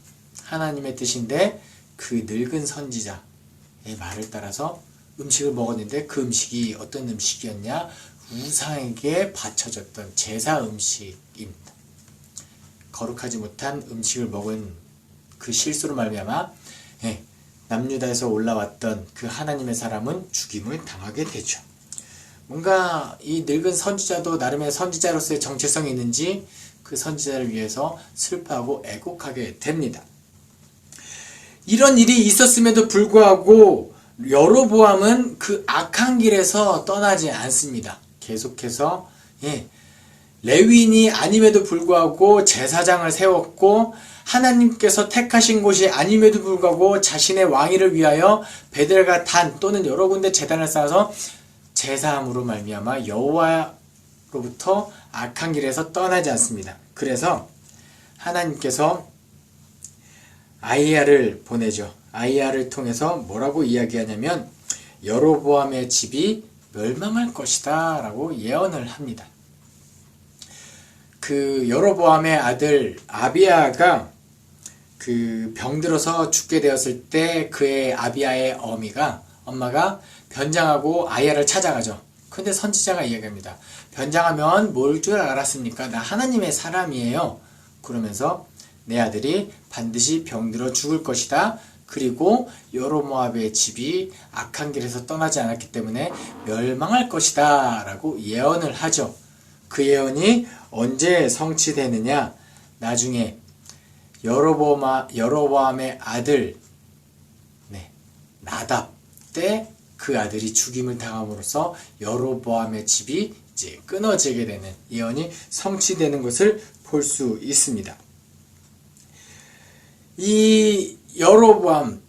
하나님의 뜻인데 그 늙은 선지자의 말을 따라서 음식을 먹었는데 그 음식이 어떤 음식이었냐? 우상에게 바쳐졌던 제사 음식입니다. 거룩하지 못한 음식을 먹은 그 실수로 말미암아 남유다에서 올라왔던 그 하나님의 사람은 죽임을 당하게 되죠. 뭔가 이 늙은 선지자도 나름의 선지자로서의 정체성이 있는지 그 선지자를 위해서 슬퍼하고 애곡하게 됩니다. 이런 일이 있었음에도 불구하고 여로보암은 그 악한 길에서 떠나지 않습니다. 계속해서 레위인이 아님에도 불구하고 제사장을 세웠고 하나님께서 택하신 곳이 아님에도 불구하고 자신의 왕위를 위하여 베델과 단 또는 여러 군데 제단을 쌓아서 제사함으로 말미암아 여호와로부터 악한 길에서 떠나지 않습니다. 그래서 하나님께서 아히야를 보내죠. 아히야를 통해서 뭐라고 이야기하냐면 여로보암의 집이 멸망할 것이다 라고 예언을 합니다. 그 여로보암의 아들 아비야가 그 병들어서 죽게 되었을 때 그의 아비야의 엄마가 변장하고 아히야를 찾아가죠. 근데 선지자가 이야기합니다. 변장하면 뭘 줄 알았습니까? 나 하나님의 사람이에요. 그러면서 내 아들이 반드시 병들어 죽을 것이다. 그리고 여로보암의 집이 악한 길에서 떠나지 않았기 때문에 멸망할 것이다 라고 예언을 하죠. 그 예언이 언제 성취되느냐? 나중에 여로보암의 아들 나답 때 그 아들이 죽임을 당함으로써 여로보암의 집이 이제 끊어지게 되는 예언이 성취되는 것을 볼 수 있습니다. 이 여로보암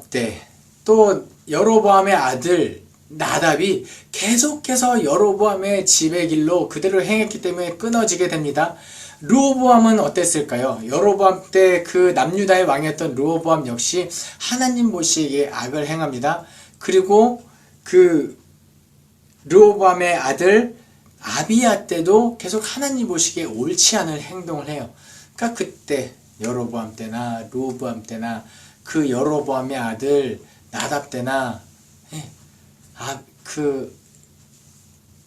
때 또 여로보암의 아들 나답이 계속해서 여로보암의 집의 길로 그대로 행했기 때문에 끊어지게 됩니다. 르호보암은 어땠을까요? 여로보암 때 그 남유다의 왕이었던 르호보암 역시 하나님 보시기에 악을 행합니다. 그리고 그 르호보암의 아들 아비야 때도 계속 하나님 보시기에 옳지 않은 행동을 해요. 그러니까 그때 여로보암 때나 르호보암 때나 그 여로보암의 아들 나답 때나 그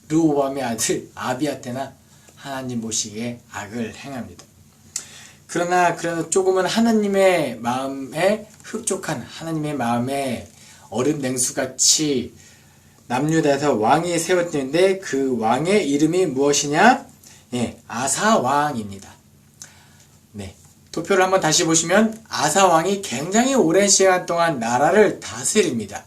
르호보암의 아들 아비야 때나 하나님 보시기에 악을 행합니다. 그러나 조금은 하나님의 마음에 흡족한 하나님의 마음에 얼음 냉수같이 남유다에서 왕이 세웠는데 그 왕의 이름이 무엇이냐? 아사왕입니다. 도표를 한번 다시 보시면 아사왕이 굉장히 오랜 시간 동안 나라를 다스립니다.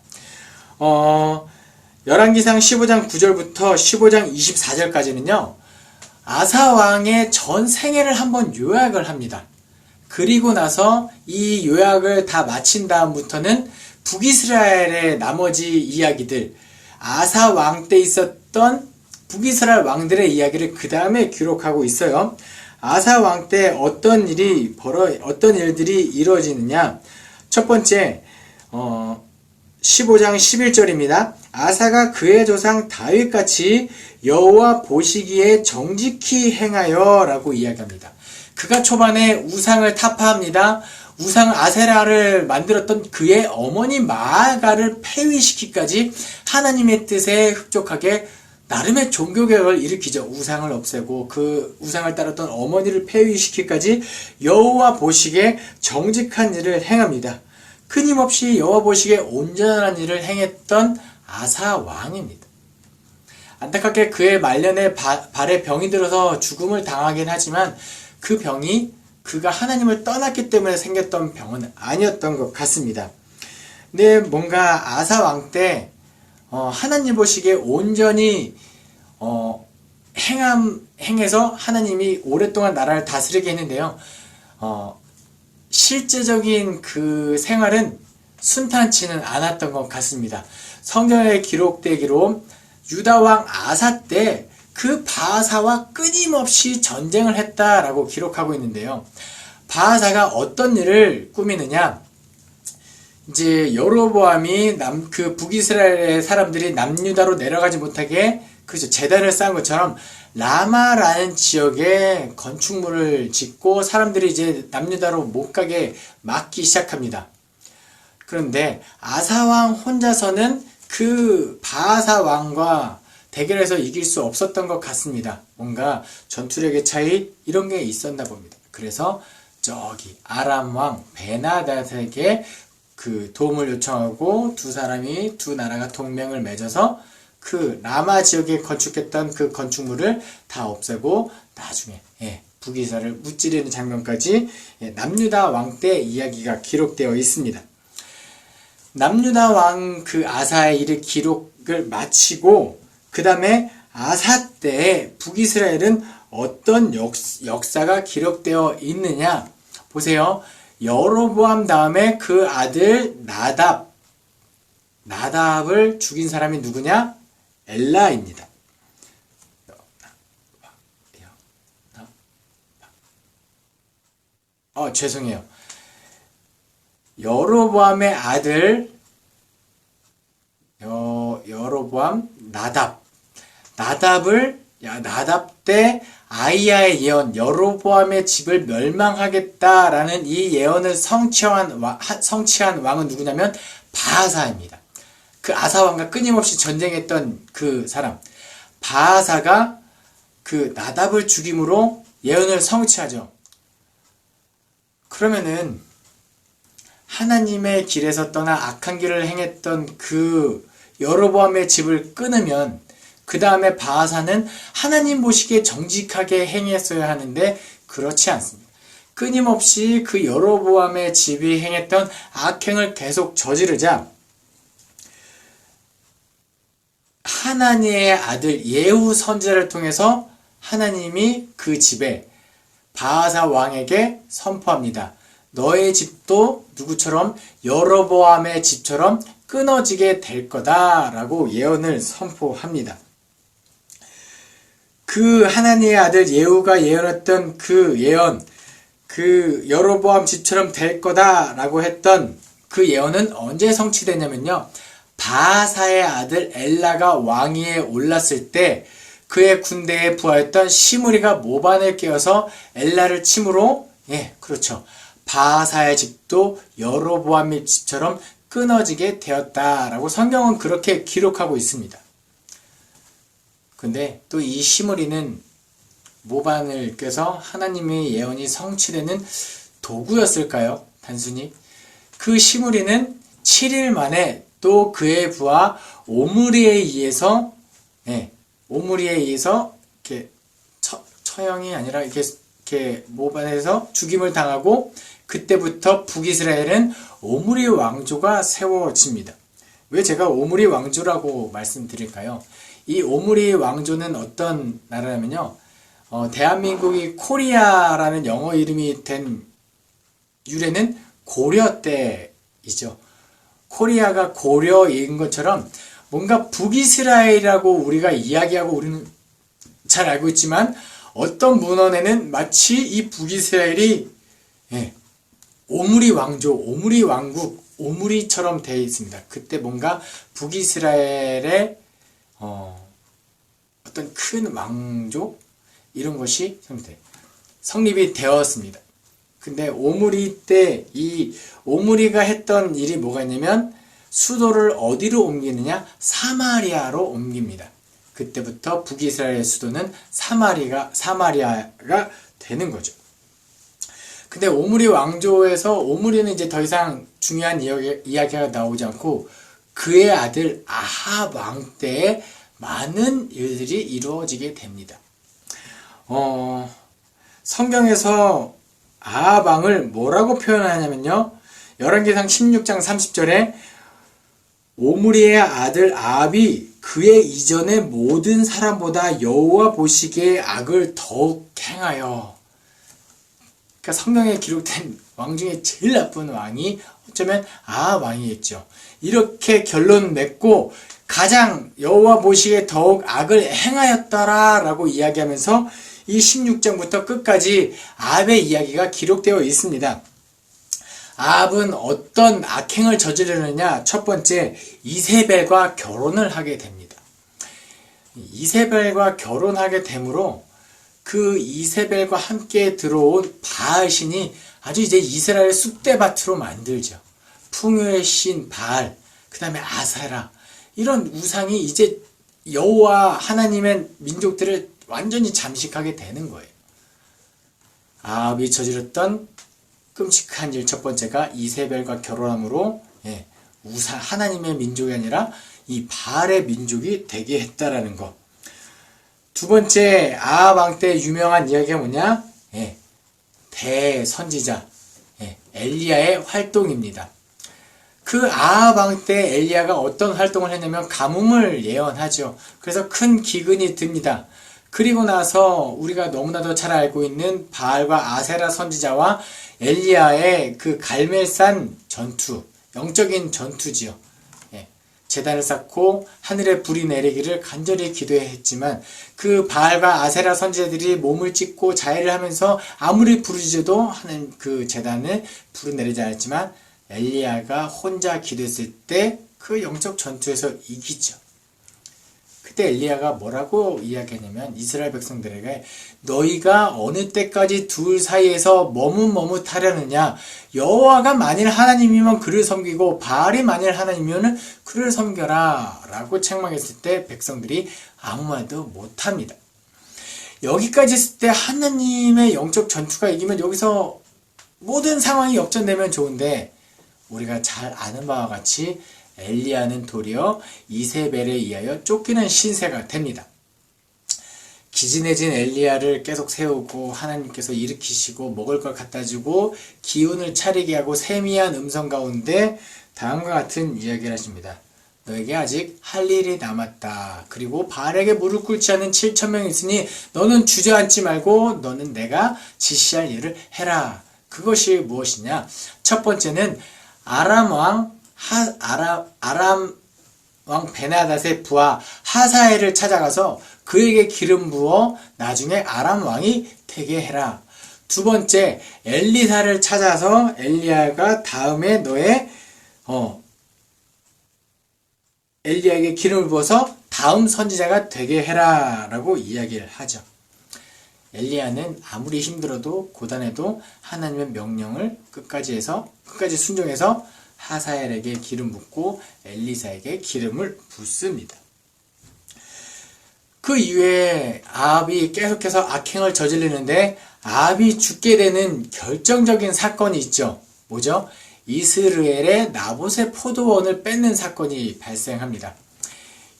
열왕기상 15장 9절부터 15장 24절까지는요. 아사왕의 전 생애를 한번 요약을 합니다. 그리고 나서 이 요약을 다 마친 다음부터는 북이스라엘의 나머지 이야기들, 아사왕 때 있었던 북이스라엘 왕들의 이야기를 그 다음에 기록하고 있어요. 아사왕 때 어떤 일들이 이루어지느냐? 첫 번째, 15장 11절입니다. 아사가 그의 조상 다윗같이 여호와 보시기에 정직히 행하여 라고 이야기합니다. 그가 초반에 우상을 타파합니다. 우상 아세라를 만들었던 그의 어머니 마아가를 폐위시키기까지 하나님의 뜻에 흡족하게 나름의 종교개혁을 일으키죠. 우상을 없애고 그 우상을 따랐던 어머니를 폐위시키기까지 여호와 보시기에 정직한 일을 행합니다. 끊임없이 여호와 보시기에 온전한 일을 행했던 아사 왕입니다. 안타깝게 그의 말년에 발에 병이 들어서 죽음을 당하긴 하지만 그 병이 그가 하나님을 떠났기 때문에 생겼던 병은 아니었던 것 같습니다. 근데 뭔가 아사 왕 때 하나님 보시기에 온전히 행해서 하나님이 오랫동안 나라를 다스리게 했는데요. 실제적인 그 생활은 순탄치는 않았던 것 같습니다. 성경에 기록되기로 유다왕 아사 때 그 바하사와 끊임없이 전쟁을 했다라고 기록하고 있는데요. 바하사가 어떤 일을 꾸미느냐? 이제 여로보암이 그 북이스라엘의 사람들이 남유다로 내려가지 못하게 그죠 제단을 쌓은 것처럼 라마라는 지역에 건축물을 짓고 사람들이 이제 남유다로 못 가게 막기 시작합니다. 그런데 아사왕 혼자서는 그 바하사 왕과 대결해서 이길 수 없었던 것 같습니다. 뭔가 전투력의 차이 이런 게 있었나 봅니다. 그래서 저기 아람 왕 베나닷에게 그 도움을 요청하고 두 나라가 동맹을 맺어서 그 라마 지역에 건축했던 그 건축물을 다 없애고 나중에 북이스라엘을 무찌르는 장면까지 남유다 왕 때 이야기가 기록되어 있습니다. 남유다 왕 그 아사의 일을 기록을 마치고 그 다음에 아사 때 북이스라엘은 어떤 역사가 기록되어 있느냐 보세요. 여로보암 다음에 그 아들 나답을 죽인 사람이 누구냐? 엘라입니다. 죄송해요. 여로보암의 아들 여로보암 나답 때 아이야의 예언, 여로보암의 집을 멸망하겠다라는 이 예언을 성취한 왕은 누구냐면 바하사입니다. 그 아사 왕과 끊임없이 전쟁했던 그 사람. 바하사가 그 나답을 죽임으로 예언을 성취하죠. 그러면은 하나님의 길에서 떠나 악한 길을 행했던 그 여로보암의 집을 끊으면 그 다음에 바하사는 하나님 보시기에 정직하게 행했어야 하는데 그렇지 않습니다. 끊임없이 그 여로보암의 집이 행했던 악행을 계속 저지르자 하나님의 아들 예후 선지자를 통해서 하나님이 그 집에 바하사 왕에게 선포합니다. 너의 집도 누구처럼 여로보암의 집처럼 끊어지게 될 거다라고 예언을 선포합니다. 그 하나님의 아들 예후가 예언했던 그 예언, 그 여로보암 집처럼 될 거다라고 했던 그 예언은 언제 성취되냐면요. 바하사의 아들 엘라가 왕위에 올랐을 때 그의 군대에 부하였던 시므리가 모반을 깨어서 엘라를 침으로 그렇죠. 바하사의 집도 여로보암의 집처럼 끊어지게 되었다라고 성경은 그렇게 기록하고 있습니다. 근데 또 이 시므리는 모반을 껴서 하나님의 예언이 성취되는 도구였을까요? 단순히 그 시므리는 7일 만에 또 그의 부하 오므리에 의해서 이렇게 처형이 아니라 이렇게 모반해서 죽임을 당하고 그때부터 북이스라엘은 오므리 왕조가 세워집니다. 왜 제가 오므리 왕조라고 말씀드릴까요? 이 오므리 왕조는 어떤 나라냐면요. 대한민국이 코리아라는 영어 이름이 된 유래는 고려 때이죠. 코리아가 고려인 것처럼 뭔가 북이스라엘이라고 우리가 이야기하고 우리는 잘 알고 있지만 어떤 문헌에는 마치 이 북이스라엘이 오므리 왕조, 오므리 왕국, 오므리처럼 되어 있습니다. 그때 뭔가 북이스라엘의 어떤 큰 왕조 이런 것이 성립이 되었습니다. 근데 오므리 때 이 오므리가 했던 일이 뭐가 있냐면 수도를 어디로 옮기느냐? 사마리아로 옮깁니다. 그때부터 북이스라엘의 수도는 사마리아가 되는 거죠. 근데 오므리 왕조에서 오므리는 이제 더 이상 중요한 이야기가 나오지 않고 그의 아들 아합 왕 때에 많은 일들이 이루어지게 됩니다. 성경에서 아합 왕을 뭐라고 표현하냐면요. 열왕기상 16장 30절에 오므리의 아들 아합이 그의 이전의 모든 사람보다 여호와 보시기에 악을 더욱 행하여. 그러니까 성경에 기록된 왕 중에 제일 나쁜 왕이 어쩌면 아합 왕이겠죠. 이렇게 결론 맺고 가장 여호와 보시기에 더욱 악을 행하였더라라고 이야기하면서 이 16장부터 끝까지 아합의 이야기가 기록되어 있습니다. 아합은 어떤 악행을 저지르느냐? 첫 번째, 이세벨과 결혼을 하게 됩니다. 이세벨과 결혼하게 되므로 그 이세벨과 함께 들어온 바알 신이 아주 이제 이스라엘 쑥대밭으로 만들죠. 풍요의 신 바알, 그 다음에 아세라, 이런 우상이 이제 여호와 하나님의 민족들을 완전히 잠식하게 되는 거예요. 아합이 저질렀던 끔찍한 일 첫 번째가 이세벨과 결혼함으로 하나님의 민족이 아니라 이 바알의 민족이 되게 했다라는 것. 두 번째, 아합 왕 때 유명한 이야기가 뭐냐? 대선지자 엘리야의 활동입니다. 그 아합 왕 때 엘리야가 어떤 활동을 했냐면 가뭄을 예언하죠. 그래서 큰 기근이 듭니다. 그리고 나서 우리가 너무나도 잘 알고 있는 바알과 아세라 선지자와 엘리야의 그 갈멜산 전투, 영적인 전투지요. 제단을 쌓고 하늘에 불이 내리기를 간절히 기도했지만 그 바알과 아세라 선지자들이 몸을 찢고 자해를 하면서 아무리 부르짖어도 하는 그 제단에 불은 내리지 않았지만 엘리야가 혼자 기도했을 때 그 영적 전투에서 이기죠. 그때 엘리야가 뭐라고 이야기하냐면 이스라엘 백성들에게 너희가 어느 때까지 둘 사이에서 머뭇머뭇하려느냐. 여호와가 만일 하나님이면 그를 섬기고 바알이 만일 하나님이면 그를 섬겨라 라고 책망했을 때 백성들이 아무 말도 못합니다. 여기까지 했을 때 하나님의 영적 전투가 이기면 여기서 모든 상황이 역전되면 좋은데 우리가 잘 아는 바와 같이 엘리야는 도리어 이세벨에 의하여 쫓기는 신세가 됩니다. 기진해진 엘리야를 계속 세우고 하나님께서 일으키시고 먹을 걸 갖다 주고 기운을 차리게 하고 세미한 음성 가운데 다음과 같은 이야기를 하십니다. 너에게 아직 할 일이 남았다. 그리고 바알에게 무릎 꿇지 않은 7,000명이 있으니 너는 주저앉지 말고 너는 내가 지시할 일을 해라. 그것이 무엇이냐? 첫 번째는 아람 왕 베나닷의 부하 하사엘을 찾아가서 그에게 기름 부어 나중에 아람 왕이 되게 해라. 두 번째, 엘리사를 찾아서 엘리야가 다음에 너의 엘리야에게 기름을 부어서 다음 선지자가 되게 해라 라고 이야기를 하죠. 엘리야는 아무리 힘들어도 고단해도 하나님의 명령을 끝까지 순종해서 하사엘에게 기름 붓고 엘리사에게 기름을 붓습니다. 그 이후에 아합이 계속해서 악행을 저지르는데 아합이 죽게 되는 결정적인 사건이 있죠. 뭐죠? 이스라엘의 나봇의 포도원을 뺏는 사건이 발생합니다.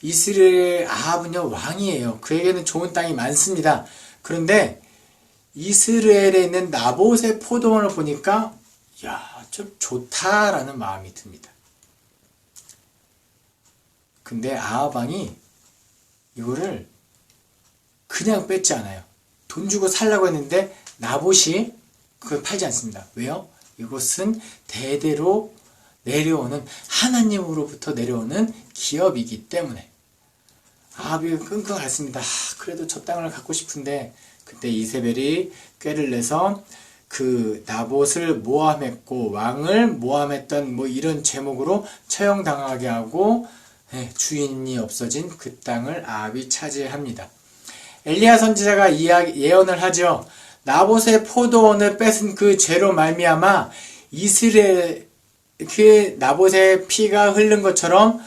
이스라엘 아합은요 왕이에요. 그에게는 좋은 땅이 많습니다. 그런데 이스라엘에 있는 나봇의 포도원을 보니까 좀 좋다라는 마음이 듭니다. 근데 아합 왕이 이거를 그냥 뺏지 않아요. 돈 주고 살라고 했는데 나봇이 그걸 팔지 않습니다. 왜요? 이것은 대대로 내려오는 하나님으로부터 내려오는 기업이기 때문에 아합이 끙끙 앓습니다. 그래도 저 땅을 갖고 싶은데 그때 이세벨이 꾀를 내서 그 나봇을 모함했고 왕을 모함했던 이런 제목으로 처형당하게 하고 주인이 없어진 그 땅을 아합이 차지합니다. 엘리야 선지자가 예언을 하죠. 나봇의 포도원을 뺏은 그 죄로 말미암아 이스라엘 그 나봇의 피가 흐른 것처럼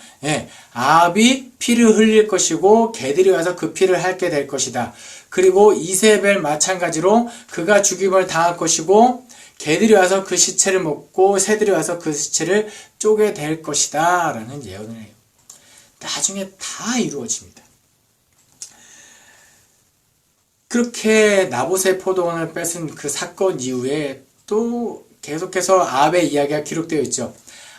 아합이 피를 흘릴 것이고 개들이 와서 그 피를 핥게 될 것이다. 그리고 이세벨 마찬가지로 그가 죽임을 당할 것이고 개들이 와서 그 시체를 먹고 새들이 와서 그 시체를 쪼개 될 것이다 라는 예언을 해요. 나중에 다 이루어집니다. 그렇게 나봇의 포도원을 뺏은 그 사건 이후에 또 계속해서 아합의 이야기가 기록되어 있죠.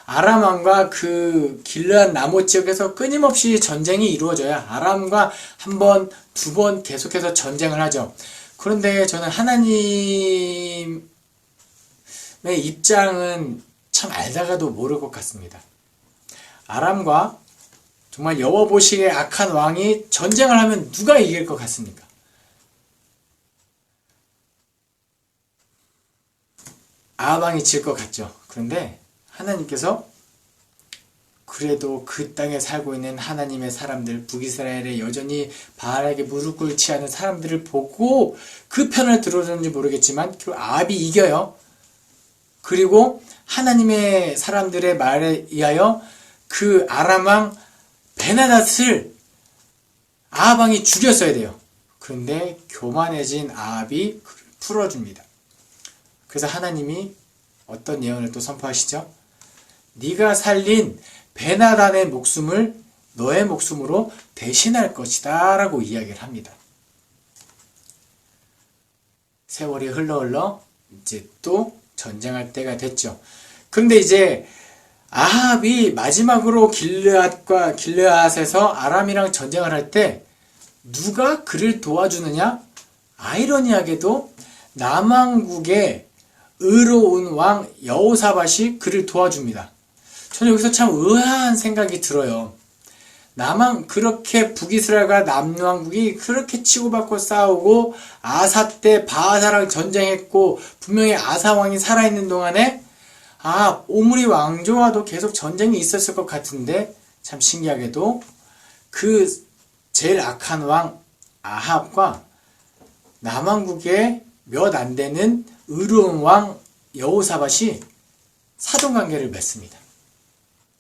아람 왕과 그 길르앗 나못 지역에서 끊임없이 전쟁이 이루어져야 아람과 한 번, 두 번 계속해서 전쟁을 하죠. 그런데 저는 하나님의 입장은 참 알다가도 모를 것 같습니다. 아람과 정말 여호 보시기에 악한 왕이 전쟁을 하면 누가 이길 것 같습니까? 아합 왕이 질 것 같죠. 그런데 하나님께서 그래도 그 땅에 살고 있는 하나님의 사람들, 북이스라엘에 여전히 바알에게 무릎 꿇지 않은 사람들을 보고 그 편을 들어줬는지 모르겠지만 아합이 이겨요. 그리고 하나님의 사람들의 말에 의하여 그 아람 왕 베나닷을 아합 왕이 죽였어야 돼요. 그런데 교만해진 아합이 그를 풀어줍니다. 그래서 하나님이 어떤 예언을 또 선포하시죠? 네가 살린 베나단의 목숨을 너의 목숨으로 대신할 것이다 라고 이야기를 합니다. 세월이 흘러 이제 또 전쟁할 때가 됐죠. 그런데 이제 아합이 마지막으로 길르앗에서 아람이랑 전쟁을 할 때 누가 그를 도와주느냐? 아이러니하게도 남왕국의 의로운 왕 여호사밧이 그를 도와줍니다. 저는 여기서 참 의아한 생각이 들어요. 그렇게 북이스라엘과 남왕국이 그렇게 치고받고 싸우고 아사 때 바하사랑 전쟁했고 분명히 아사 왕이 살아있는 동안에 오므리 왕조와도 계속 전쟁이 있었을 것 같은데 참 신기하게도 그 제일 악한 왕 아합과 남왕국의 몇 안 되는 의로운 왕 여호사밧이 사돈관계를 맺습니다.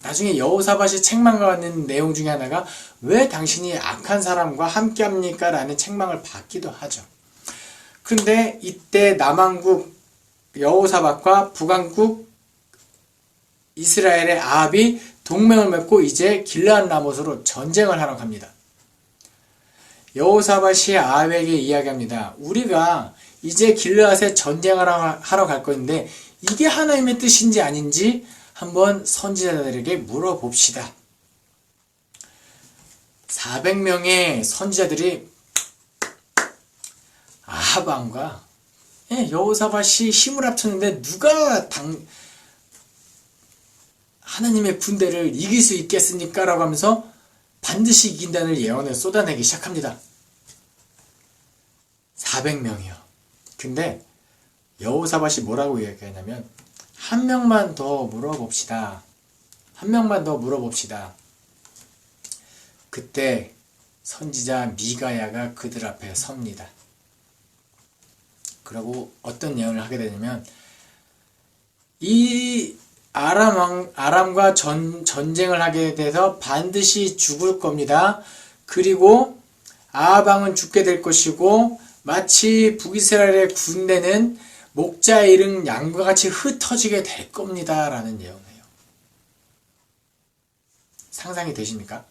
나중에 여호사밧이 책망하는 내용 중에 하나가 왜 당신이 악한 사람과 함께합니까? 라는 책망을 받기도 하죠. 그런데 이때 남왕국 여호사밧과 북왕국 이스라엘의 아합이 동맹을 맺고 이제 길르앗 라못으로 전쟁을 하러 갑니다. 여호사밧이 아합에게 이야기합니다. 우리가 이제 길르앗에 전쟁을 하러 갈 건데 이게 하나님의 뜻인지 아닌지 한번 선지자들에게 물어봅시다. 400명의 선지자들이 아합 왕과 여호사밧이 힘을 합쳤는데 누가 하나님의 군대를 이길 수 있겠습니까? 라고 하면서 반드시 이긴다는 예언을 쏟아내기 시작합니다. 400명이요. 근데 여호사밧이 뭐라고 이야기하냐면 한 명만 더 물어봅시다. 한 명만 더 물어봅시다. 그때 선지자 미가야가 그들 앞에 섭니다. 그리고 어떤 예언을 하게 되냐면 이 아람과 전쟁을 하게 돼서 반드시 죽을 겁니다. 그리고 아합 왕은 죽게 될 것이고 마치 북이스라엘의 군대는 목자에 이른 양과 같이 흩어지게 될 겁니다. 라는 예언이에요. 상상이 되십니까?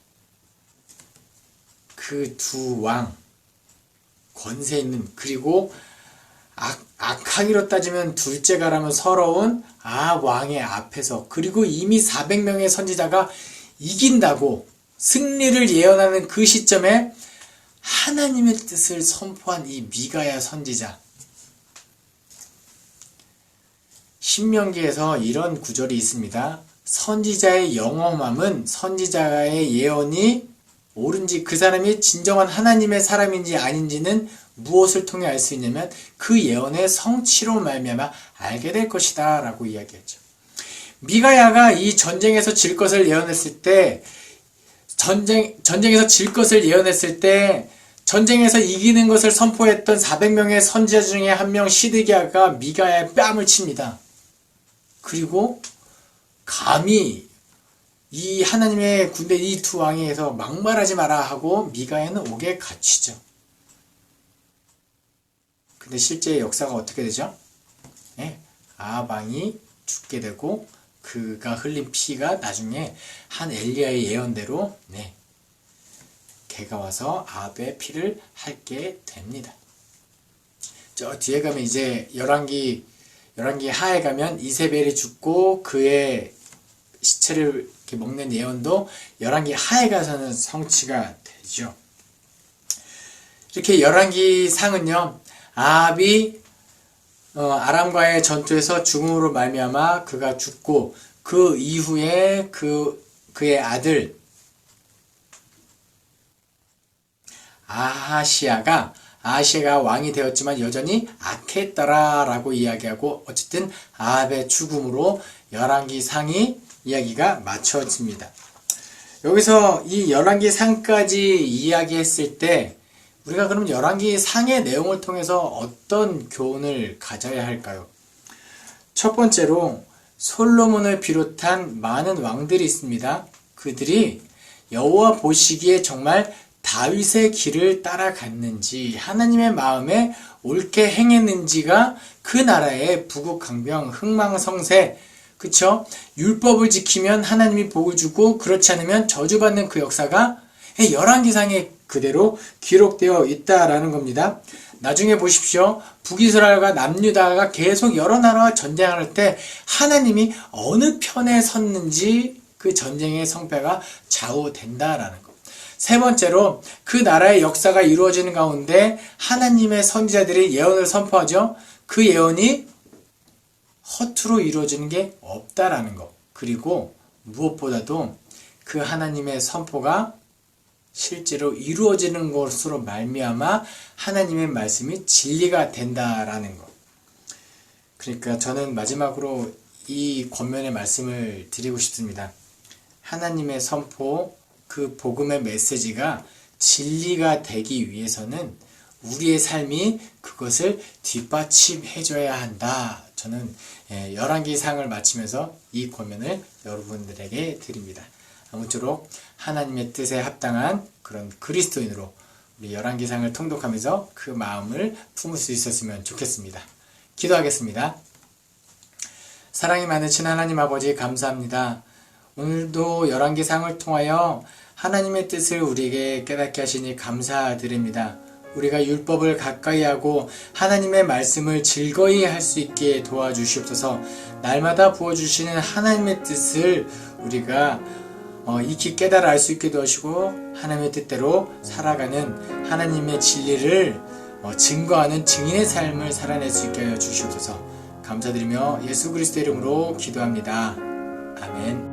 그 두 왕, 권세 있는, 그리고 악하기로 따지면 둘째가라면 서러운 아합 왕의 앞에서, 그리고 이미 400명의 선지자가 이긴다고 승리를 예언하는 그 시점에 하나님의 뜻을 선포한 이 미가야 선지자. 신명기에서 이런 구절이 있습니다. 선지자의 영험함은 선지자의 예언이 옳은지 그 사람이 진정한 하나님의 사람인지 아닌지는 무엇을 통해 알 수 있냐면 그 예언의 성취로 말미암아 알게 될 것이다 라고 이야기했죠. 미가야가 이 전쟁에서 질 것을 예언했을 때 전쟁에서 질 것을 예언했을 때 전쟁에서 이기는 것을 선포했던 400명의 선지자 중에 한 명 시드기야가 미가야의 뺨을 칩니다. 그리고 감히 이 하나님의 군대 이 두 왕에서 막말하지 마라 하고 미가야는 옥에 갇히죠. 근데 실제 역사가 어떻게 되죠? 아합 왕이 죽게 되고 그가 흘린 피가 나중에 한 엘리야의 예언대로 개가 와서 아합의 피를 핥게 됩니다. 저 뒤에 가면 이제 열왕기 하에 가면 이세벨이 죽고 그의 시체를 이렇게 먹는 예언도 열왕기 하에 가서는 성취가 되죠. 이렇게 열왕기 상은요, 아합이 아람과의 전투에서 죽음으로 말미암아 그가 죽고 그 이후에 그의 아들 아하시아가 왕이 되었지만 여전히 악했더라 라고 이야기하고 어쨌든 아합의 죽음으로 열왕기 상이 이야기가 마쳐집니다. 여기서 이 열왕기 상까지 이야기했을 때 우리가 그럼 열왕기 상의 내용을 통해서 어떤 교훈을 가져야 할까요? 첫 번째로 솔로몬을 비롯한 많은 왕들이 있습니다. 그들이 여호와 보시기에 정말 다윗의 길을 따라갔는지 하나님의 마음에 옳게 행했는지가 그 나라의 부국강병 흥망성쇠 그쵸? 율법을 지키면 하나님이 복을 주고 그렇지 않으면 저주받는 그 역사가 열왕기상에 그대로 기록되어 있다라는 겁니다. 나중에 보십시오. 북이스라엘과 남유다가 계속 여러 나라와 전쟁할 때 하나님이 어느 편에 섰는지 그 전쟁의 성패가 좌우된다라는 것. 세 번째로 그 나라의 역사가 이루어지는 가운데 하나님의 선지자들이 예언을 선포하죠. 그 예언이 허투루 이루어지는 게 없다라는 것. 그리고 무엇보다도 그 하나님의 선포가 실제로 이루어지는 것으로 말미암아 하나님의 말씀이 진리가 된다라는 것. 그러니까 저는 마지막으로 이 권면의 말씀을 드리고 싶습니다. 하나님의 선포, 그 복음의 메시지가 진리가 되기 위해서는 우리의 삶이 그것을 뒷받침해줘야 한다. 저는 열왕기상을 마치면서 이 권면을 여러분들에게 드립니다. 아무쪼록 하나님의 뜻에 합당한 그런 그리스도인으로 우리 열왕기상을 통독하면서 그 마음을 품을 수 있었으면 좋겠습니다. 기도하겠습니다. 사랑이 많으신 하나님 아버지 감사합니다. 오늘도 열왕기상을 통하여 하나님의 뜻을 우리에게 깨닫게 하시니 감사드립니다. 우리가 율법을 가까이 하고 하나님의 말씀을 즐거이 할 수 있게 도와주시옵소서. 날마다 부어주시는 하나님의 뜻을 우리가 익히 깨달아 알 수 있게 도와주시고 하나님의 뜻대로 살아가는 하나님의 진리를 증거하는 증인의 삶을 살아낼 수 있게 하여 주시옵소서. 감사드리며 예수 그리스도의 이름으로 기도합니다. 아멘.